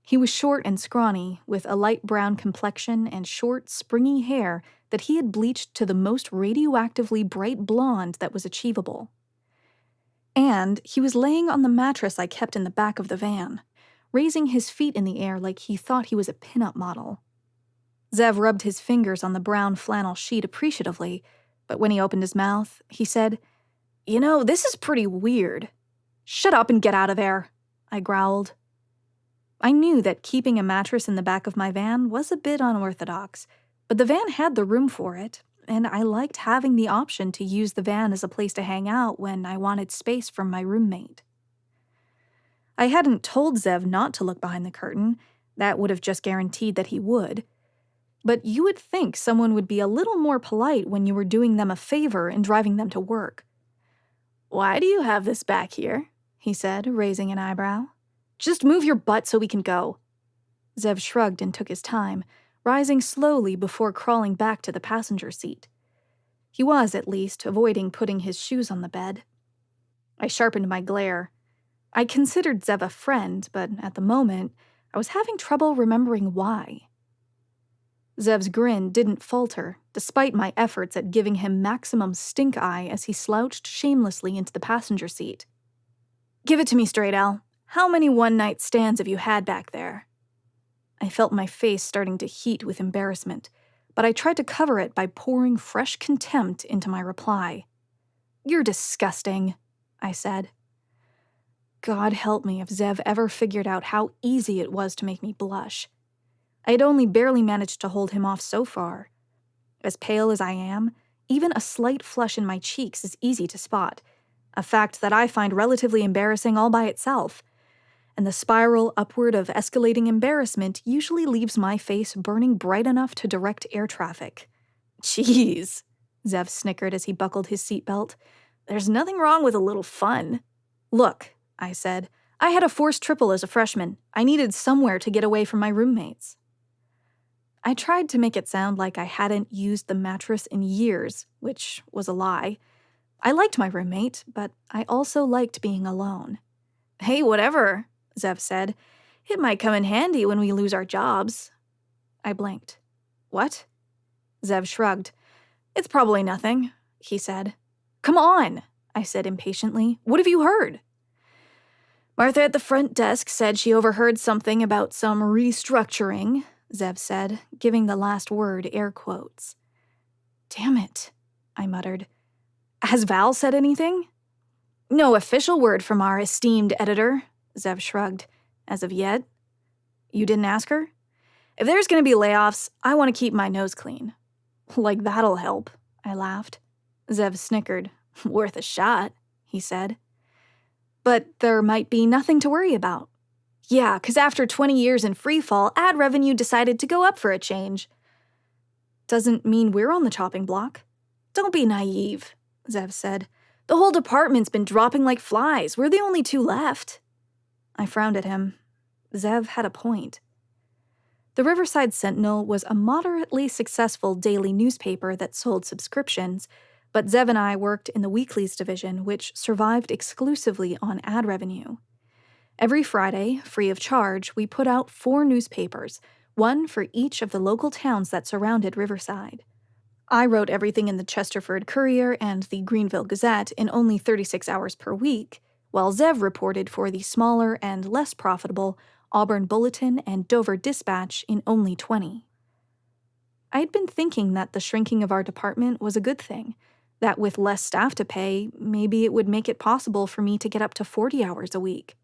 He was short and scrawny, with a light brown complexion and short, springy hair that he had bleached to the most radioactively bright blonde that was achievable. And he was laying on the mattress I kept in the back of the van, raising his feet in the air like he thought he was a pinup model. Zev rubbed his fingers on the brown flannel sheet appreciatively, but when he opened his mouth, he said, "You know, this is pretty weird." "Shut up and get out of there," I growled. I knew that keeping a mattress in the back of my van was a bit unorthodox, but the van had the room for it, and I liked having the option to use the van as a place to hang out when I wanted space from my roommate. I hadn't told Zev not to look behind the curtain. That would have just guaranteed that he would. But you would think someone would be a little more polite when you were doing them a favor and driving them to work. "Why do you have this back here?" he said, raising an eyebrow. "Just move your butt so we can go." Zev shrugged and took his time, rising slowly before crawling back to the passenger seat. He was, at least, avoiding putting his shoes on the bed. I sharpened my glare. I considered Zev a friend, but at the moment, I was having trouble remembering why. Zev's grin didn't falter, despite my efforts at giving him maximum stink eye as he slouched shamelessly into the passenger seat. "Give it to me straight, Al. How many one-night stands have you had back there?" I felt my face starting to heat with embarrassment, but I tried to cover it by pouring fresh contempt into my reply. "You're disgusting," I said. God help me if Zev ever figured out how easy it was to make me blush. I had only barely managed to hold him off so far. As pale as I am, even a slight flush in my cheeks is easy to spot, a fact that I find relatively embarrassing all by itself. And the spiral upward of escalating embarrassment usually leaves my face burning bright enough to direct air traffic. "Jeez," Zev snickered as he buckled his seatbelt. "There's nothing wrong with a little fun." "Look," I said, "I had a forced triple as a freshman. I needed somewhere to get away from my roommates." I tried to make it sound like I hadn't used the mattress in years, which was a lie. I liked my roommate, but I also liked being alone. "Hey, whatever," Zev said. "It might come in handy when we lose our jobs." I blinked. "What?" Zev shrugged. "It's probably nothing," he said. "Come on," I said impatiently. "What have you heard?" "Martha at the front desk said she overheard something about some restructuring," Zev said, giving the last word air quotes. "Damn it," I muttered. "Has Val said anything?" "No official word from our esteemed editor," Zev shrugged. "As of yet." "You didn't ask her?" "If there's going to be layoffs, I want to keep my nose clean." "Like that'll help," I laughed. Zev snickered. "Worth a shot," he said. "But there might be nothing to worry about." "Yeah, 'cause after 20 years in freefall, ad revenue decided to go up for a change." "Doesn't mean we're on the chopping block." "Don't be naive," Zev said. "The whole department's been dropping like flies. We're the only two left." I frowned at him. Zev had a point. The Riverside Sentinel was a moderately successful daily newspaper that sold subscriptions, but Zev and I worked in the weeklies division, which survived exclusively on ad revenue. Every Friday, free of charge, we put out 4 newspapers, one for each of the local towns that surrounded Riverside. I wrote everything in the Chesterford Courier and the Greenville Gazette in only 36 hours per week, while Zev reported for the smaller and less profitable Auburn Bulletin and Dover Dispatch in only 20. I had been thinking that the shrinking of our department was a good thing, that with less staff to pay, maybe it would make it possible for me to get up to 40 hours a week.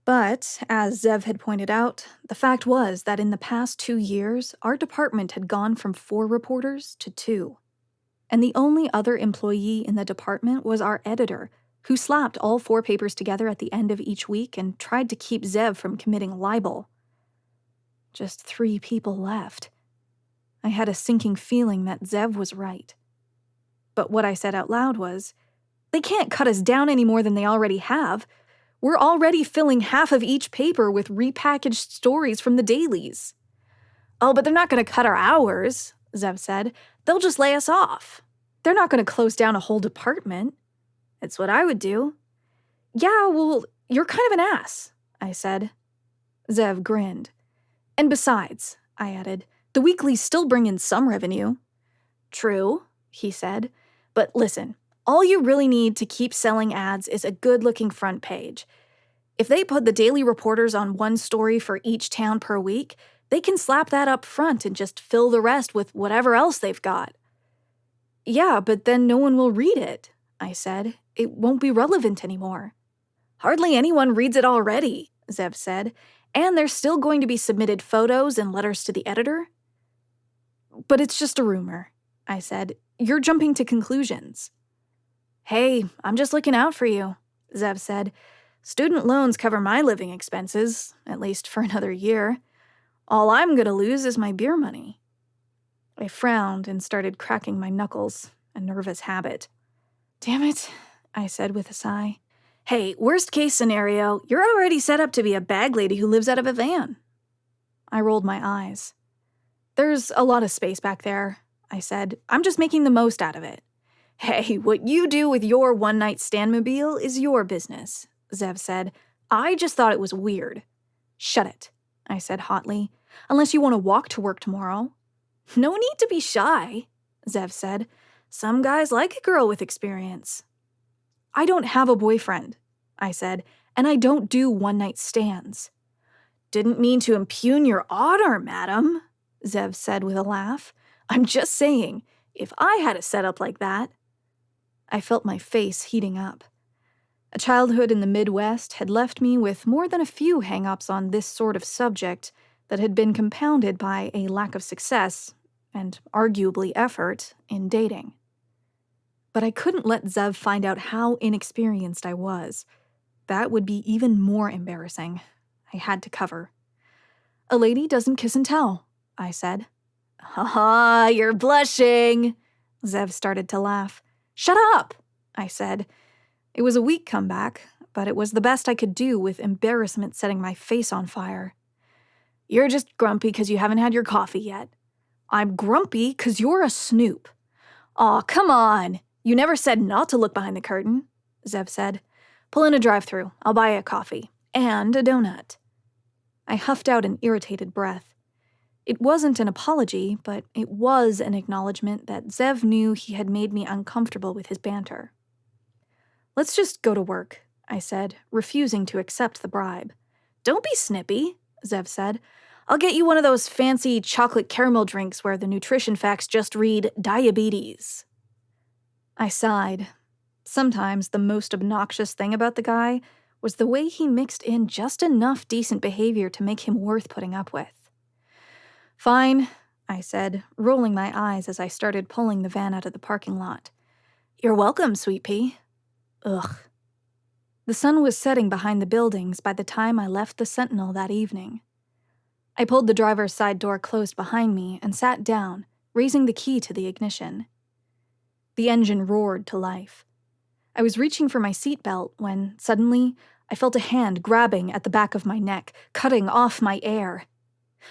But, as Zev had pointed out, the fact was that in the past 2 years, our department had gone from 4 reporters to 2. And the only other employee in the department was our editor, who slapped all 4 papers together at the end of each week and tried to keep Zev from committing libel. Just 3 people left. I had a sinking feeling that Zev was right. But what I said out loud was, "They can't cut us down any more than they already have. We're already filling half of each paper with repackaged stories from the dailies. Oh, but they're not going to cut our hours, Zev said. They'll just lay us off. They're not going to close down a whole department. It's what I would do. Yeah, well, you're kind of an ass, I said. Zev grinned. And besides, I added, the weeklies still bring in some revenue. True, he said. But listen, all you really need to keep selling ads is a good-looking front page. If they put the daily reporters on one story for each town per week, they can slap that up front and just fill the rest with whatever else they've got. Yeah, but then no one will read it, I said. It won't be relevant anymore. Hardly anyone reads it already, Zev said, and there's still going to be submitted photos and letters to the editor. But it's just a rumor, I said. You're jumping to conclusions. Hey, I'm just looking out for you, Zev said. Student loans cover my living expenses, at least for another year. All I'm going to lose is my beer money. I frowned and started cracking my knuckles, a nervous habit. Damn it, I said with a sigh. Hey, worst case scenario, you're already set up to be a bag lady who lives out of a van. I rolled my eyes. There's a lot of space back there, I said. I'm just making the most out of it. Hey, what you do with your one-night stand-mobile is your business, Zev said. I just thought it was weird. Shut it, I said hotly. Unless you want to walk to work tomorrow. No need to be shy, Zev said. Some guys like a girl with experience. I don't have a boyfriend, I said, and I don't do one-night stands. Didn't mean to impugn your honor, madam, Zev said with a laugh. I'm just saying, if I had a setup like that. I felt my face heating up. A childhood in the Midwest had left me with more than a few hang-ups on this sort of subject that had been compounded by a lack of success, and arguably effort, in dating. But I couldn't let Zev find out how inexperienced I was. That would be even more embarrassing. I had to cover. A lady doesn't kiss and tell, I said. Ha ha, you're blushing, Zev started to laugh. Shut up, I said. It was a weak comeback, but it was the best I could do with embarrassment setting my face on fire. You're just grumpy because you haven't had your coffee yet. I'm grumpy because you're a snoop. Aw, come on. You never said not to look behind the curtain, Zev said. Pull in a drive-thru. I'll buy you a coffee. And a donut. I huffed out an irritated breath. It wasn't an apology, but it was an acknowledgement that Zev knew he had made me uncomfortable with his banter. Let's just go to work, I said, refusing to accept the bribe. Don't be snippy, Zev said. I'll get you one of those fancy chocolate caramel drinks where the nutrition facts just read diabetes. I sighed. Sometimes the most obnoxious thing about the guy was the way he mixed in just enough decent behavior to make him worth putting up with. Fine, I said, rolling my eyes as I started pulling the van out of the parking lot. You're welcome, Sweet Pea. Ugh. The sun was setting behind the buildings by the time I left the Sentinel that evening. I pulled the driver's side door closed behind me and sat down, raising the key to the ignition. The engine roared to life. I was reaching for my seatbelt when, suddenly, I felt a hand grabbing at the back of my neck, cutting off my air.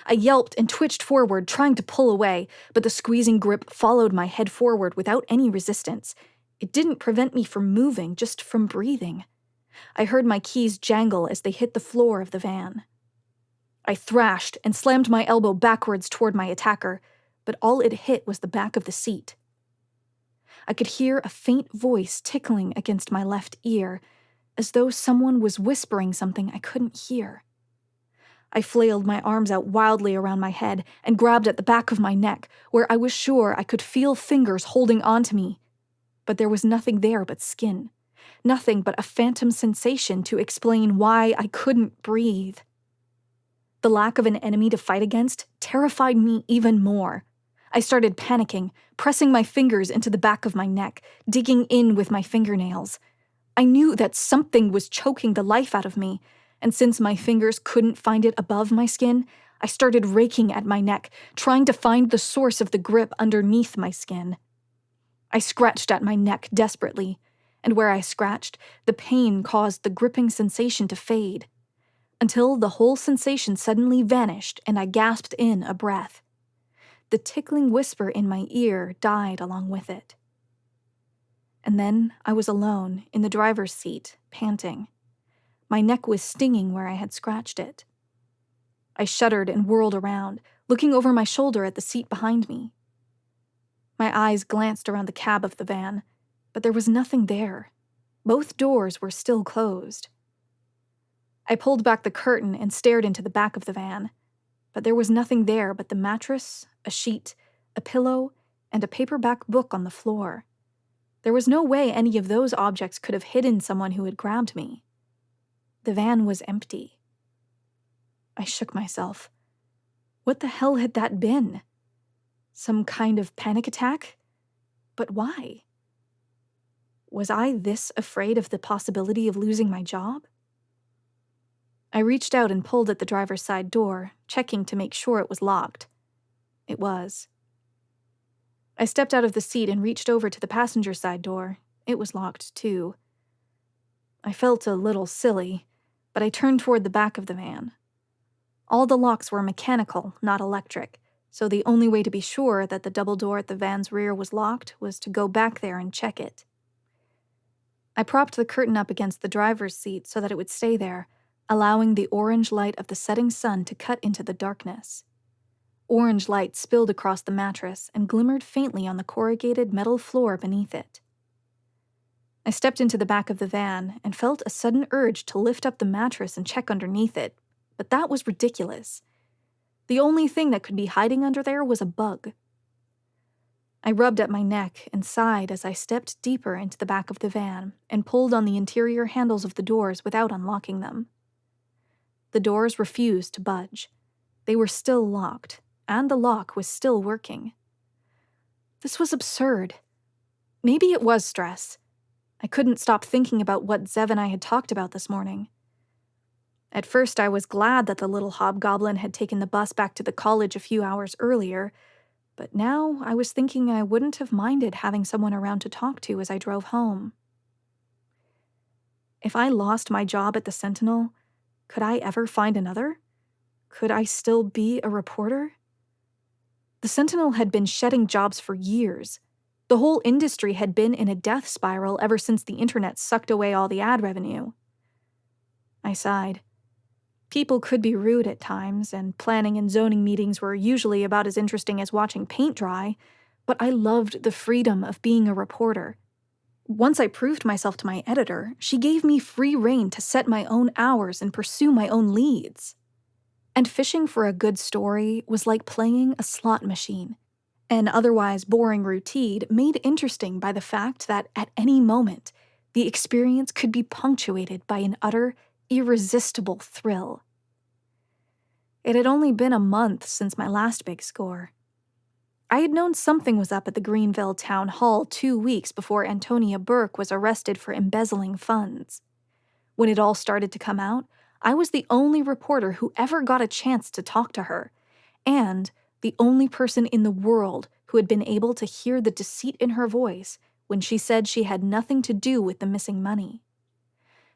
I yelped and twitched forward, trying to pull away, but the squeezing grip followed my head forward without any resistance. It didn't prevent me from moving, just from breathing. I heard my keys jangle as they hit the floor of the van. I thrashed and slammed my elbow backwards toward my attacker, but all it hit was the back of the seat. I could hear a faint voice tickling against my left ear, as though someone was whispering something I couldn't hear. I flailed my arms out wildly around my head and grabbed at the back of my neck, where I was sure I could feel fingers holding onto me. But there was nothing there but skin. Nothing but a phantom sensation to explain why I couldn't breathe. The lack of an enemy to fight against terrified me even more. I started panicking, pressing my fingers into the back of my neck, digging in with my fingernails. I knew that something was choking the life out of me, and since my fingers couldn't find it above my skin, I started raking at my neck, trying to find the source of the grip underneath my skin. I scratched at my neck desperately, and where I scratched, the pain caused the gripping sensation to fade, until the whole sensation suddenly vanished and I gasped in a breath. The tickling whisper in my ear died along with it. And then I was alone in the driver's seat, panting. My neck was stinging where I had scratched it. I shuddered and whirled around, looking over my shoulder at the seat behind me. My eyes glanced around the cab of the van, but there was nothing there. Both doors were still closed. I pulled back the curtain and stared into the back of the van, but there was nothing there but the mattress, a sheet, a pillow, and a paperback book on the floor. There was no way any of those objects could have hidden someone who had grabbed me. The van was empty. I shook myself. What the hell had that been? Some kind of panic attack? But why? Was I this afraid of the possibility of losing my job? I reached out and pulled at the driver's side door, checking to make sure it was locked. It was. I stepped out of the seat and reached over to the passenger side door. It was locked, too. I felt a little silly, but I turned toward the back of the van. All the locks were mechanical, not electric, so the only way to be sure that the double door at the van's rear was locked was to go back there and check it. I propped the curtain up against the driver's seat so that it would stay there, allowing the orange light of the setting sun to cut into the darkness. Orange light spilled across the mattress and glimmered faintly on the corrugated metal floor beneath it. I stepped into the back of the van and felt a sudden urge to lift up the mattress and check underneath it, but that was ridiculous. The only thing that could be hiding under there was a bug. I rubbed at my neck and sighed as I stepped deeper into the back of the van and pulled on the interior handles of the doors without unlocking them. The doors refused to budge. They were still locked, and the lock was still working. This was absurd. Maybe it was stress. I couldn't stop thinking about what Zev and I had talked about this morning. At first, I was glad that the little hobgoblin had taken the bus back to the college a few hours earlier, but now I was thinking I wouldn't have minded having someone around to talk to as I drove home. If I lost my job at the Sentinel, could I ever find another? Could I still be a reporter? The Sentinel had been shedding jobs for years. The whole industry had been in a death spiral ever since the internet sucked away all the ad revenue. I sighed. People could be rude at times, and planning and zoning meetings were usually about as interesting as watching paint dry, but I loved the freedom of being a reporter. Once I proved myself to my editor, she gave me free rein to set my own hours and pursue my own leads. And fishing for a good story was like playing a slot machine, an otherwise boring routine made interesting by the fact that at any moment, the experience could be punctuated by an utter, irresistible thrill. It had only been a month since my last big score. I had known something was up at the Greenville Town Hall 2 weeks before Antonia Burke was arrested for embezzling funds. When it all started to come out, I was the only reporter who ever got a chance to talk to her, and the only person in the world who had been able to hear the deceit in her voice when she said she had nothing to do with the missing money.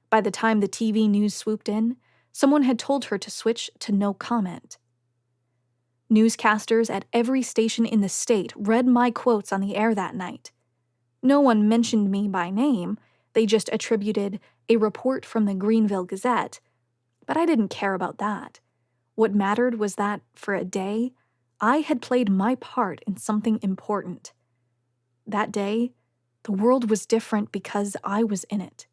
By the time the TV news swooped in, someone had told her to switch to no comment. Newscasters at every station in the state read my quotes on the air that night. No one mentioned me by name, they just attributed a report from the Greenville Gazette, but I didn't care about that. What mattered was that, for a day, I had played my part in something important. That day, the world was different because I was in it.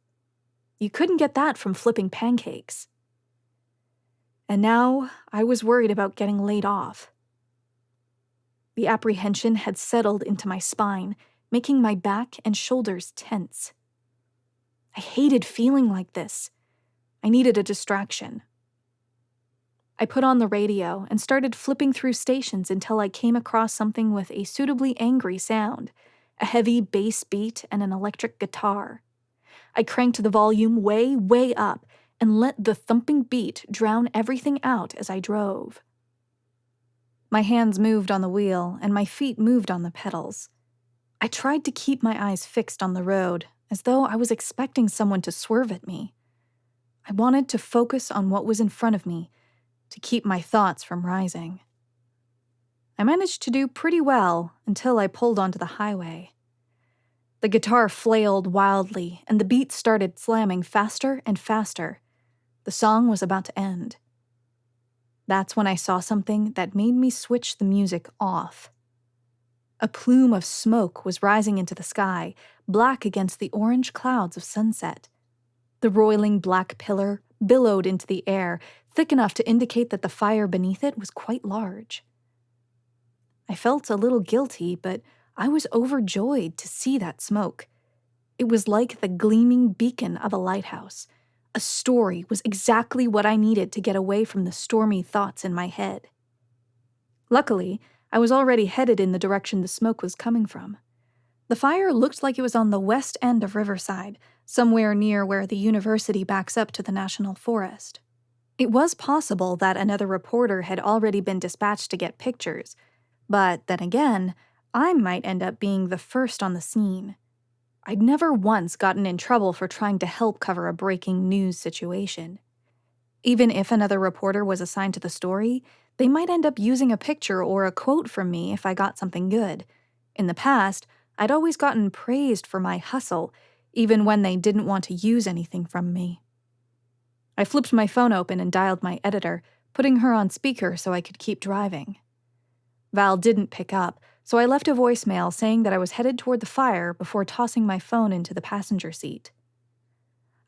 You couldn't get that from flipping pancakes. And now I was worried about getting laid off. The apprehension had settled into my spine, making my back and shoulders tense. I hated feeling like this. I needed a distraction. I put on the radio and started flipping through stations until I came across something with a suitably angry sound, a heavy bass beat and an electric guitar. I cranked the volume way, way up and let the thumping beat drown everything out as I drove. My hands moved on the wheel and my feet moved on the pedals. I tried to keep my eyes fixed on the road, as though I was expecting someone to swerve at me. I wanted to focus on what was in front of me, to keep my thoughts from rising. I managed to do pretty well until I pulled onto the highway. The guitar flailed wildly, and the beat started slamming faster and faster. The song was about to end. That's when I saw something that made me switch the music off. A plume of smoke was rising into the sky, black against the orange clouds of sunset. The roiling black pillar billowed into the air, thick enough to indicate that the fire beneath it was quite large. I felt a little guilty, but I was overjoyed to see that smoke. It was like the gleaming beacon of a lighthouse. A story was exactly what I needed to get away from the stormy thoughts in my head. Luckily, I was already headed in the direction the smoke was coming from. The fire looked like it was on the west end of Riverside, somewhere near where the university backs up to the National Forest. It was possible that another reporter had already been dispatched to get pictures, but then again, I might end up being the first on the scene. I'd never once gotten in trouble for trying to help cover a breaking news situation. Even if another reporter was assigned to the story, they might end up using a picture or a quote from me if I got something good. In the past, I'd always gotten praised for my hustle, even when they didn't want to use anything from me. I flipped my phone open and dialed my editor, putting her on speaker so I could keep driving. Val didn't pick up, so I left a voicemail saying that I was headed toward the fire before tossing my phone into the passenger seat.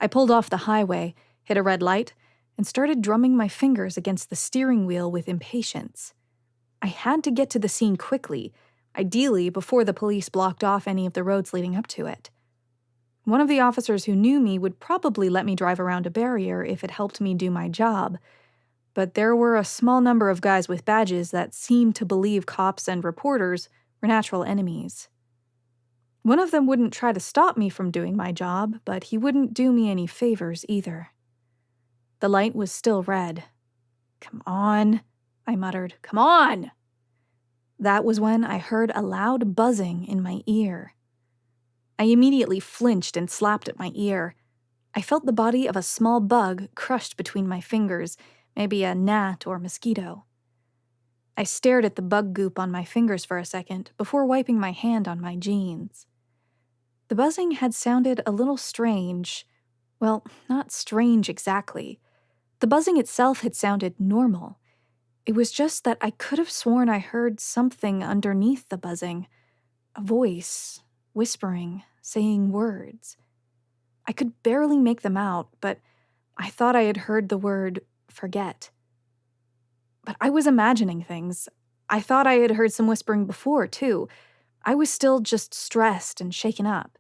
I pulled off the highway, hit a red light, and started drumming my fingers against the steering wheel with impatience. I had to get to the scene quickly, ideally before the police blocked off any of the roads leading up to it. One of the officers who knew me would probably let me drive around a barrier if it helped me do my job, but there were a small number of guys with badges that seemed to believe cops and reporters were natural enemies. One of them wouldn't try to stop me from doing my job, but he wouldn't do me any favors either. The light was still red. "Come on," I muttered. "Come on!" That was when I heard a loud buzzing in my ear. I immediately flinched and slapped at my ear. I felt the body of a small bug crushed between my fingers, maybe a gnat or mosquito. I stared at the bug goop on my fingers for a second before wiping my hand on my jeans. The buzzing had sounded a little strange. Well, not strange exactly. The buzzing itself had sounded normal. It was just that I could have sworn I heard something underneath the buzzing. A voice, whispering, saying words. I could barely make them out, but I thought I had heard the word forget. But I was imagining things. I thought I had heard some whispering before, too. I was still just stressed and shaken up.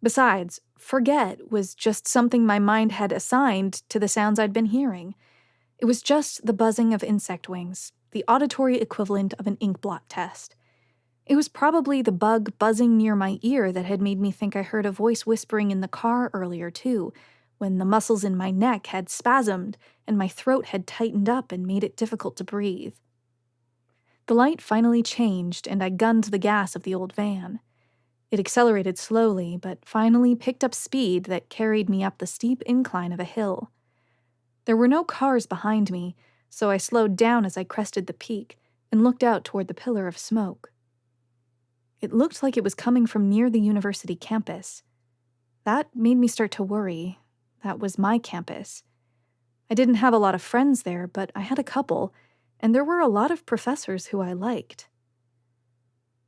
Besides, forget was just something my mind had assigned to the sounds I'd been hearing. It was just the buzzing of insect wings, the auditory equivalent of an ink blot test. It was probably the bug buzzing near my ear that had made me think I heard a voice whispering in the car earlier, too, when the muscles in my neck had spasmed and my throat had tightened up and made it difficult to breathe. The light finally changed, and I gunned the gas of the old van. It accelerated slowly, but finally picked up speed that carried me up the steep incline of a hill. There were no cars behind me, so I slowed down as I crested the peak and looked out toward the pillar of smoke. It looked like it was coming from near the university campus. That made me start to worry. That was my campus. I didn't have a lot of friends there, but I had a couple, and there were a lot of professors who I liked.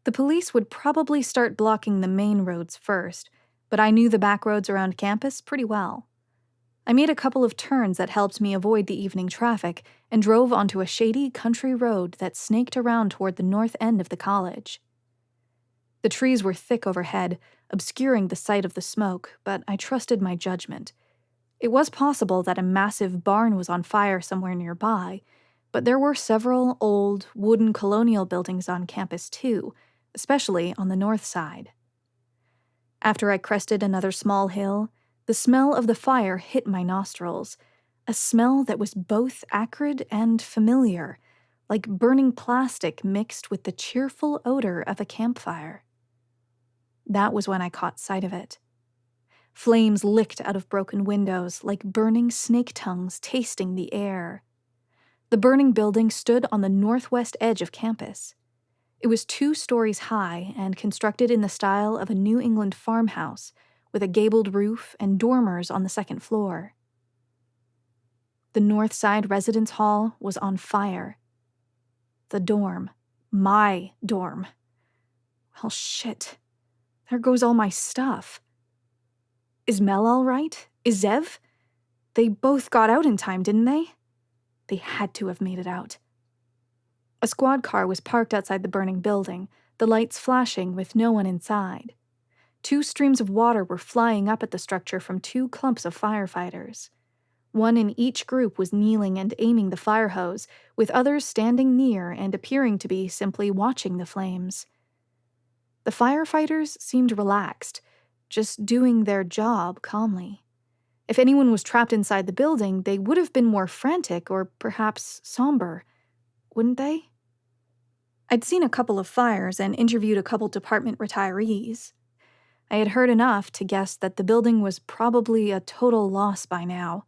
The police would probably start blocking the main roads first, but I knew the back roads around campus pretty well. I made a couple of turns that helped me avoid the evening traffic and drove onto a shady country road that snaked around toward the north end of the college. The trees were thick overhead, obscuring the sight of the smoke, but I trusted my judgment. It was possible that a massive barn was on fire somewhere nearby, but there were several old, wooden colonial buildings on campus too, especially on the north side. After I crested another small hill, the smell of the fire hit my nostrils, a smell that was both acrid and familiar, like burning plastic mixed with the cheerful odor of a campfire. That was when I caught sight of it. Flames licked out of broken windows like burning snake tongues tasting the air. The burning building stood on the northwest edge of campus. It was 2 stories high and constructed in the style of a New England farmhouse, with a gabled roof and dormers on the 2nd floor. The North Side Residence Hall was on fire. The dorm. My dorm. Well, shit. There goes all my stuff. Is Mel all right? Is Zev? They both got out in time, didn't they? They had to have made it out. A squad car was parked outside the burning building, the lights flashing with no one inside. 2 streams of water were flying up at the structure from 2 clumps of firefighters. One in each group was kneeling and aiming the fire hose, with others standing near and appearing to be simply watching the flames. The firefighters seemed relaxed, just doing their job calmly. If anyone was trapped inside the building, they would have been more frantic or perhaps somber, wouldn't they? I'd seen a couple of fires and interviewed a couple department retirees. I had heard enough to guess that the building was probably a total loss by now.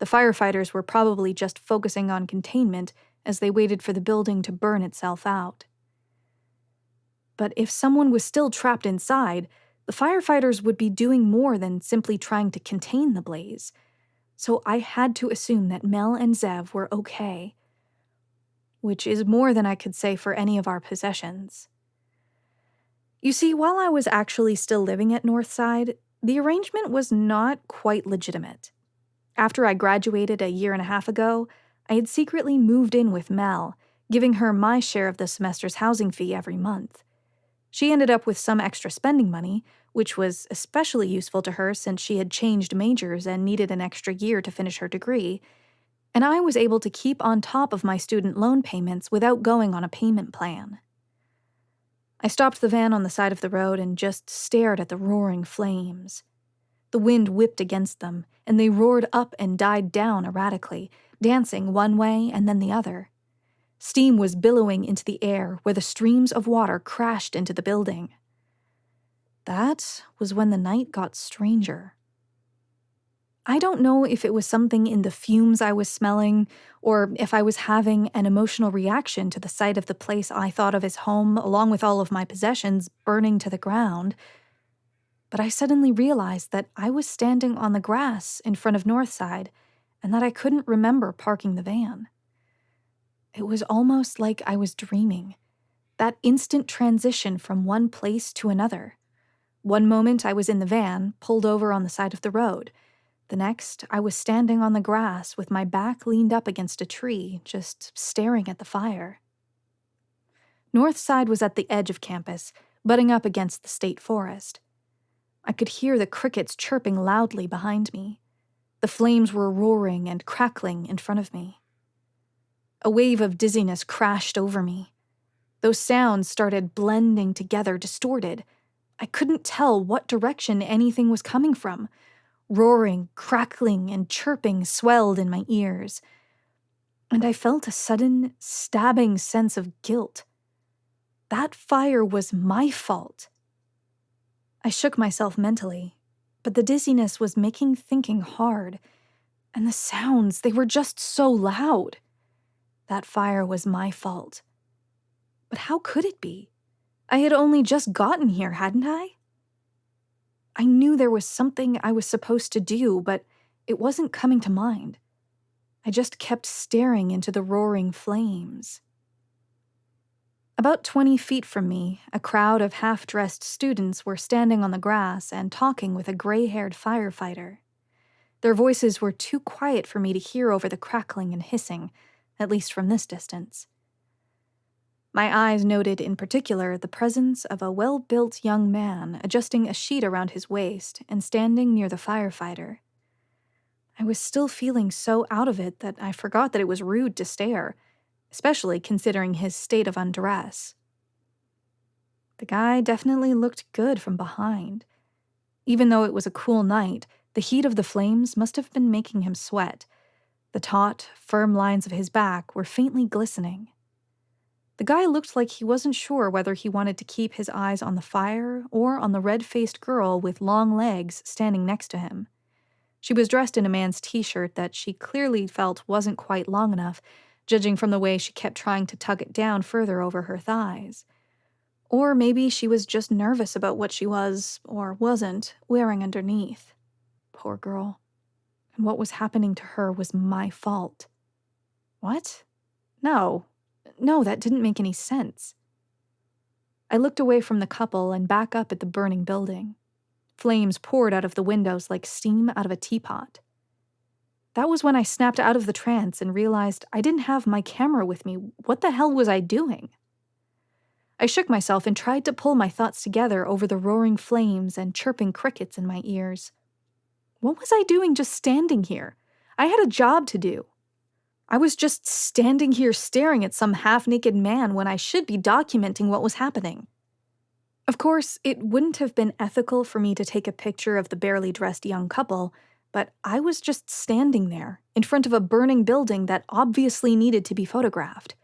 The firefighters were probably just focusing on containment as they waited for the building to burn itself out. But if someone was still trapped inside, the firefighters would be doing more than simply trying to contain the blaze. So I had to assume that Mel and Zev were okay. Which is more than I could say for any of our possessions. You see, while I was actually still living at Northside, the arrangement was not quite legitimate. After I graduated a year and a half ago, I had secretly moved in with Mel, giving her my share of the semester's housing fee every month. She ended up with some extra spending money, which was especially useful to her since she had changed majors and needed an extra year to finish her degree, and I was able to keep on top of my student loan payments without going on a payment plan. I stopped the van on the side of the road and just stared at the roaring flames. The wind whipped against them, and they roared up and died down erratically, dancing one way and then the other. Steam was billowing into the air where the streams of water crashed into the building. That was when the night got stranger. I don't know if it was something in the fumes I was smelling, or if I was having an emotional reaction to the sight of the place I thought of as home, along with all of my possessions, burning to the ground. But I suddenly realized that I was standing on the grass in front of Northside, and that I couldn't remember parking the van. It was almost like I was dreaming. That instant transition from one place to another. One moment I was in the van, pulled over on the side of the road. The next, I was standing on the grass with my back leaned up against a tree, just staring at the fire. Northside was at the edge of campus, butting up against the state forest. I could hear the crickets chirping loudly behind me. The flames were roaring and crackling in front of me. A wave of dizziness crashed over me. Those sounds started blending together, distorted. I couldn't tell what direction anything was coming from. Roaring, crackling, and chirping swelled in my ears. And I felt a sudden, stabbing sense of guilt. That fire was my fault. I shook myself mentally, but the dizziness was making thinking hard. And the sounds, they were just so loud. That fire was my fault. But how could it be? I had only just gotten here, hadn't I? I knew there was something I was supposed to do, but it wasn't coming to mind. I just kept staring into the roaring flames. About 20 feet from me, a crowd of half-dressed students were standing on the grass and talking with a gray-haired firefighter. Their voices were too quiet for me to hear over the crackling and hissing, at least from this distance. My eyes noted in particular the presence of a well-built young man adjusting a sheet around his waist and standing near the firefighter. I was still feeling so out of it that I forgot that it was rude to stare, especially considering his state of undress. The guy definitely looked good from behind. Even though it was a cool night, the heat of the flames must have been making him sweat. The taut, firm lines of his back were faintly glistening. The guy looked like he wasn't sure whether he wanted to keep his eyes on the fire or on the red-faced girl with long legs standing next to him. She was dressed in a man's t-shirt that she clearly felt wasn't quite long enough, judging from the way she kept trying to tug it down further over her thighs. Or maybe she was just nervous about what she was, or wasn't, wearing underneath. Poor girl. And what was happening to her was my fault. What? No, that didn't make any sense. I looked away from the couple and back up at the burning building. Flames poured out of the windows like steam out of a teapot. That was when I snapped out of the trance and realized I didn't have my camera with me. What the hell was I doing? I shook myself and tried to pull my thoughts together over the roaring flames and chirping crickets in my ears. What was I doing just standing here? I had a job to do. I was just standing here staring at some half-naked man when I should be documenting what was happening. Of course, it wouldn't have been ethical for me to take a picture of the barely dressed young couple, but I was just standing there, in front of a burning building that obviously needed to be photographed.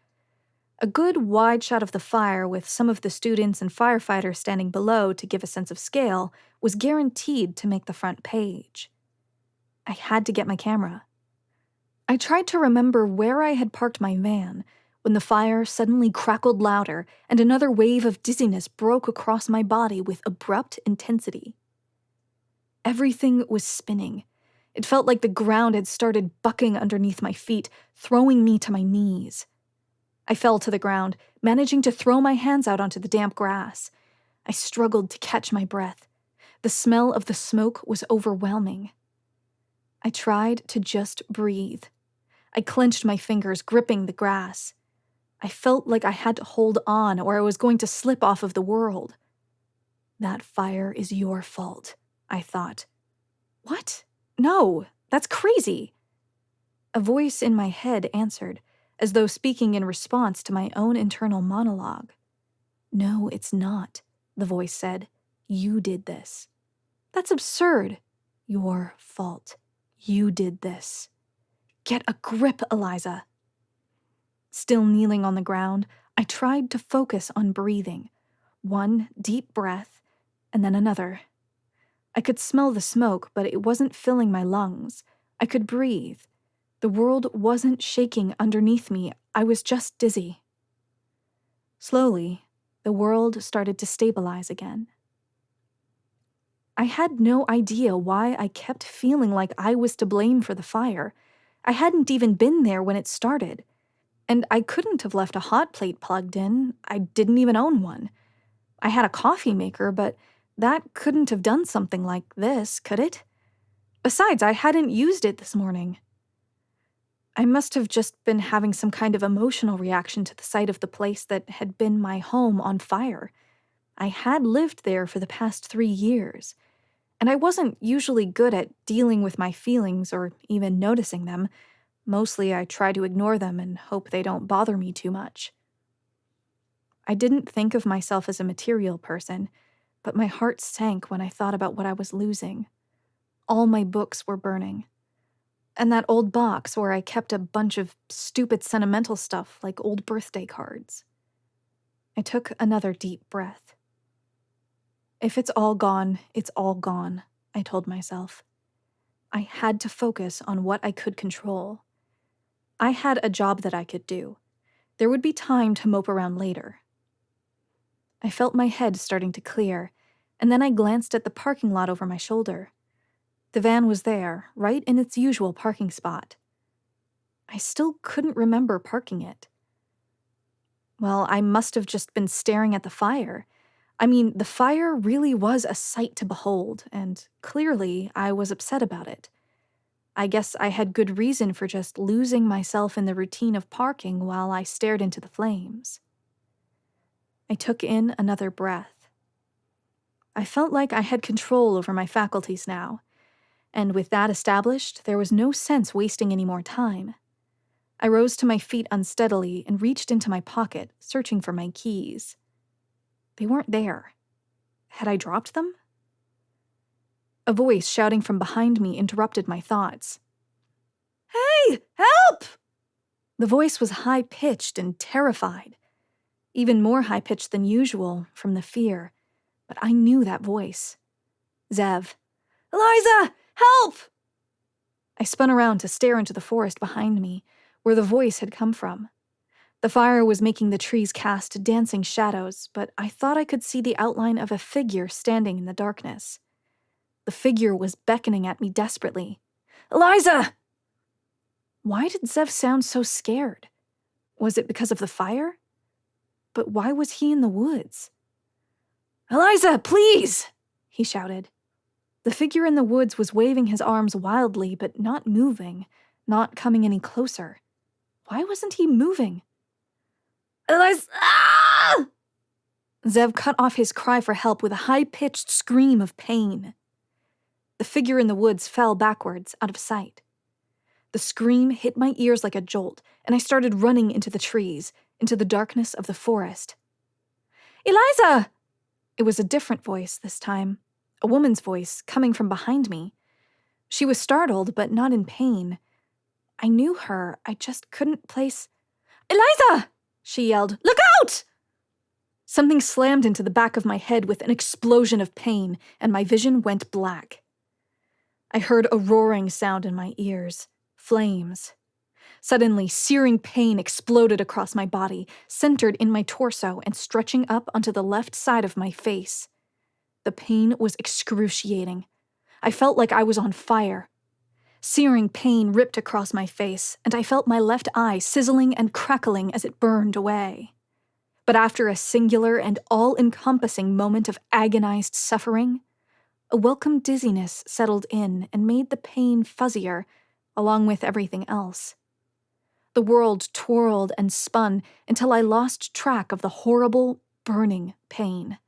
A good wide shot of the fire with some of the students and firefighters standing below to give a sense of scale was guaranteed to make the front page. I had to get my camera. I tried to remember where I had parked my van when the fire suddenly crackled louder and another wave of dizziness broke across my body with abrupt intensity. Everything was spinning. It felt like the ground had started bucking underneath my feet, throwing me to my knees. I fell to the ground, managing to throw my hands out onto the damp grass. I struggled to catch my breath. The smell of the smoke was overwhelming. I tried to just breathe. I clenched my fingers, gripping the grass. I felt like I had to hold on or I was going to slip off of the world. That fire is your fault, I thought. What? No, that's crazy. A voice in my head answered, as though speaking in response to my own internal monologue. No, it's not, the voice said. You did this. That's absurd. Your fault. You did this. Get a grip, Eliza. Still kneeling on the ground, I tried to focus on breathing. One deep breath, and then another. I could smell the smoke, but it wasn't filling my lungs. I could breathe. The world wasn't shaking underneath me. I was just dizzy. Slowly, the world started to stabilize again. I had no idea why I kept feeling like I was to blame for the fire. I hadn't even been there when it started. And I couldn't have left a hot plate plugged in. I didn't even own one. I had a coffee maker, but that couldn't have done something like this, could it? Besides, I hadn't used it this morning. I must have just been having some kind of emotional reaction to the sight of the place that had been my home on fire. I had lived there for the past 3 years, and I wasn't usually good at dealing with my feelings or even noticing them. Mostly I try to ignore them and hope they don't bother me too much. I didn't think of myself as a material person, but my heart sank when I thought about what I was losing. All my books were burning. And that old box where I kept a bunch of stupid sentimental stuff like old birthday cards. I took another deep breath. If it's all gone, it's all gone, I told myself. I had to focus on what I could control. I had a job that I could do. There would be time to mope around later. I felt my head starting to clear, and then I glanced at the parking lot over my shoulder. The van was there, right in its usual parking spot. I still couldn't remember parking it. Well, I must have just been staring at the fire. I mean, the fire really was a sight to behold, and clearly I was upset about it. I guess I had good reason for just losing myself in the routine of parking while I stared into the flames. I took in another breath. I felt like I had control over my faculties now, and with that established, there was no sense wasting any more time. I rose to my feet unsteadily and reached into my pocket, searching for my keys. They weren't there. Had I dropped them? A voice shouting from behind me interrupted my thoughts. "Hey, help!" The voice was high-pitched and terrified. even more high-pitched than usual from the fear, but I knew that voice. Zev. "Eliza! Help!" I spun around to stare into the forest behind me, where the voice had come from. The fire was making the trees cast dancing shadows, but I thought I could see the outline of a figure standing in the darkness. The figure was beckoning at me desperately. "Eliza!" Why did Zev sound so scared? Was it because of the fire? But why was he in the woods? "Eliza, please!" he shouted. The figure in the woods was waving his arms wildly, but not moving, not coming any closer. Why wasn't he moving? "Eliza! Ah!" Zev cut off his cry for help with a high-pitched scream of pain. The figure in the woods fell backwards, out of sight. The scream hit my ears like a jolt, and I started running into the trees, into the darkness of the forest. "Eliza!" It was a different voice this time, a woman's voice coming from behind me. She was startled, but not in pain. I knew her, I just couldn't place... "Eliza!" she yelled. "Look out!" Something slammed into the back of my head with an explosion of pain, and my vision went black. I heard a roaring sound in my ears. Flames. Suddenly, searing pain exploded across my body, centered in my torso and stretching up onto the left side of my face. The pain was excruciating. I felt like I was on fire. Searing pain ripped across my face, and I felt my left eye sizzling and crackling as it burned away. But after a singular and all-encompassing moment of agonized suffering, a welcome dizziness settled in and made the pain fuzzier, along with everything else. The world twirled and spun until I lost track of the horrible, burning pain.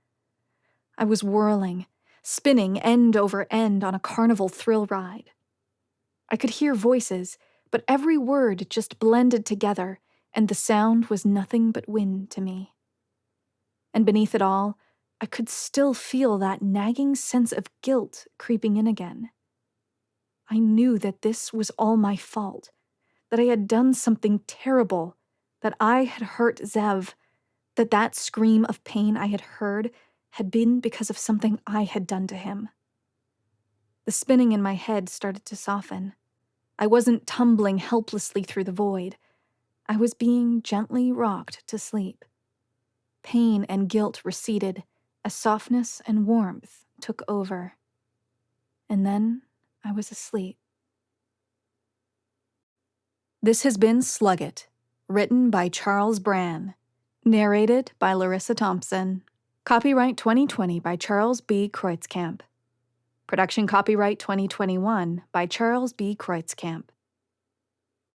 I was whirling, spinning end over end on a carnival thrill ride. I could hear voices, but every word just blended together, and the sound was nothing but wind to me. And beneath it all, I could still feel that nagging sense of guilt creeping in again. I knew that this was all my fault, that I had done something terrible, that I had hurt Zev, that scream of pain I had heard had been because of something I had done to him. The spinning in my head started to soften. I wasn't tumbling helplessly through the void. I was being gently rocked to sleep. Pain and guilt receded as softness and warmth took over. And then I was asleep. This has been Slug It, written by Charles Bran, narrated by Larissa Thompson. Copyright 2020 by Charles B. Kreutzkamp. Production copyright 2021 by Charles B. Kreutzkamp.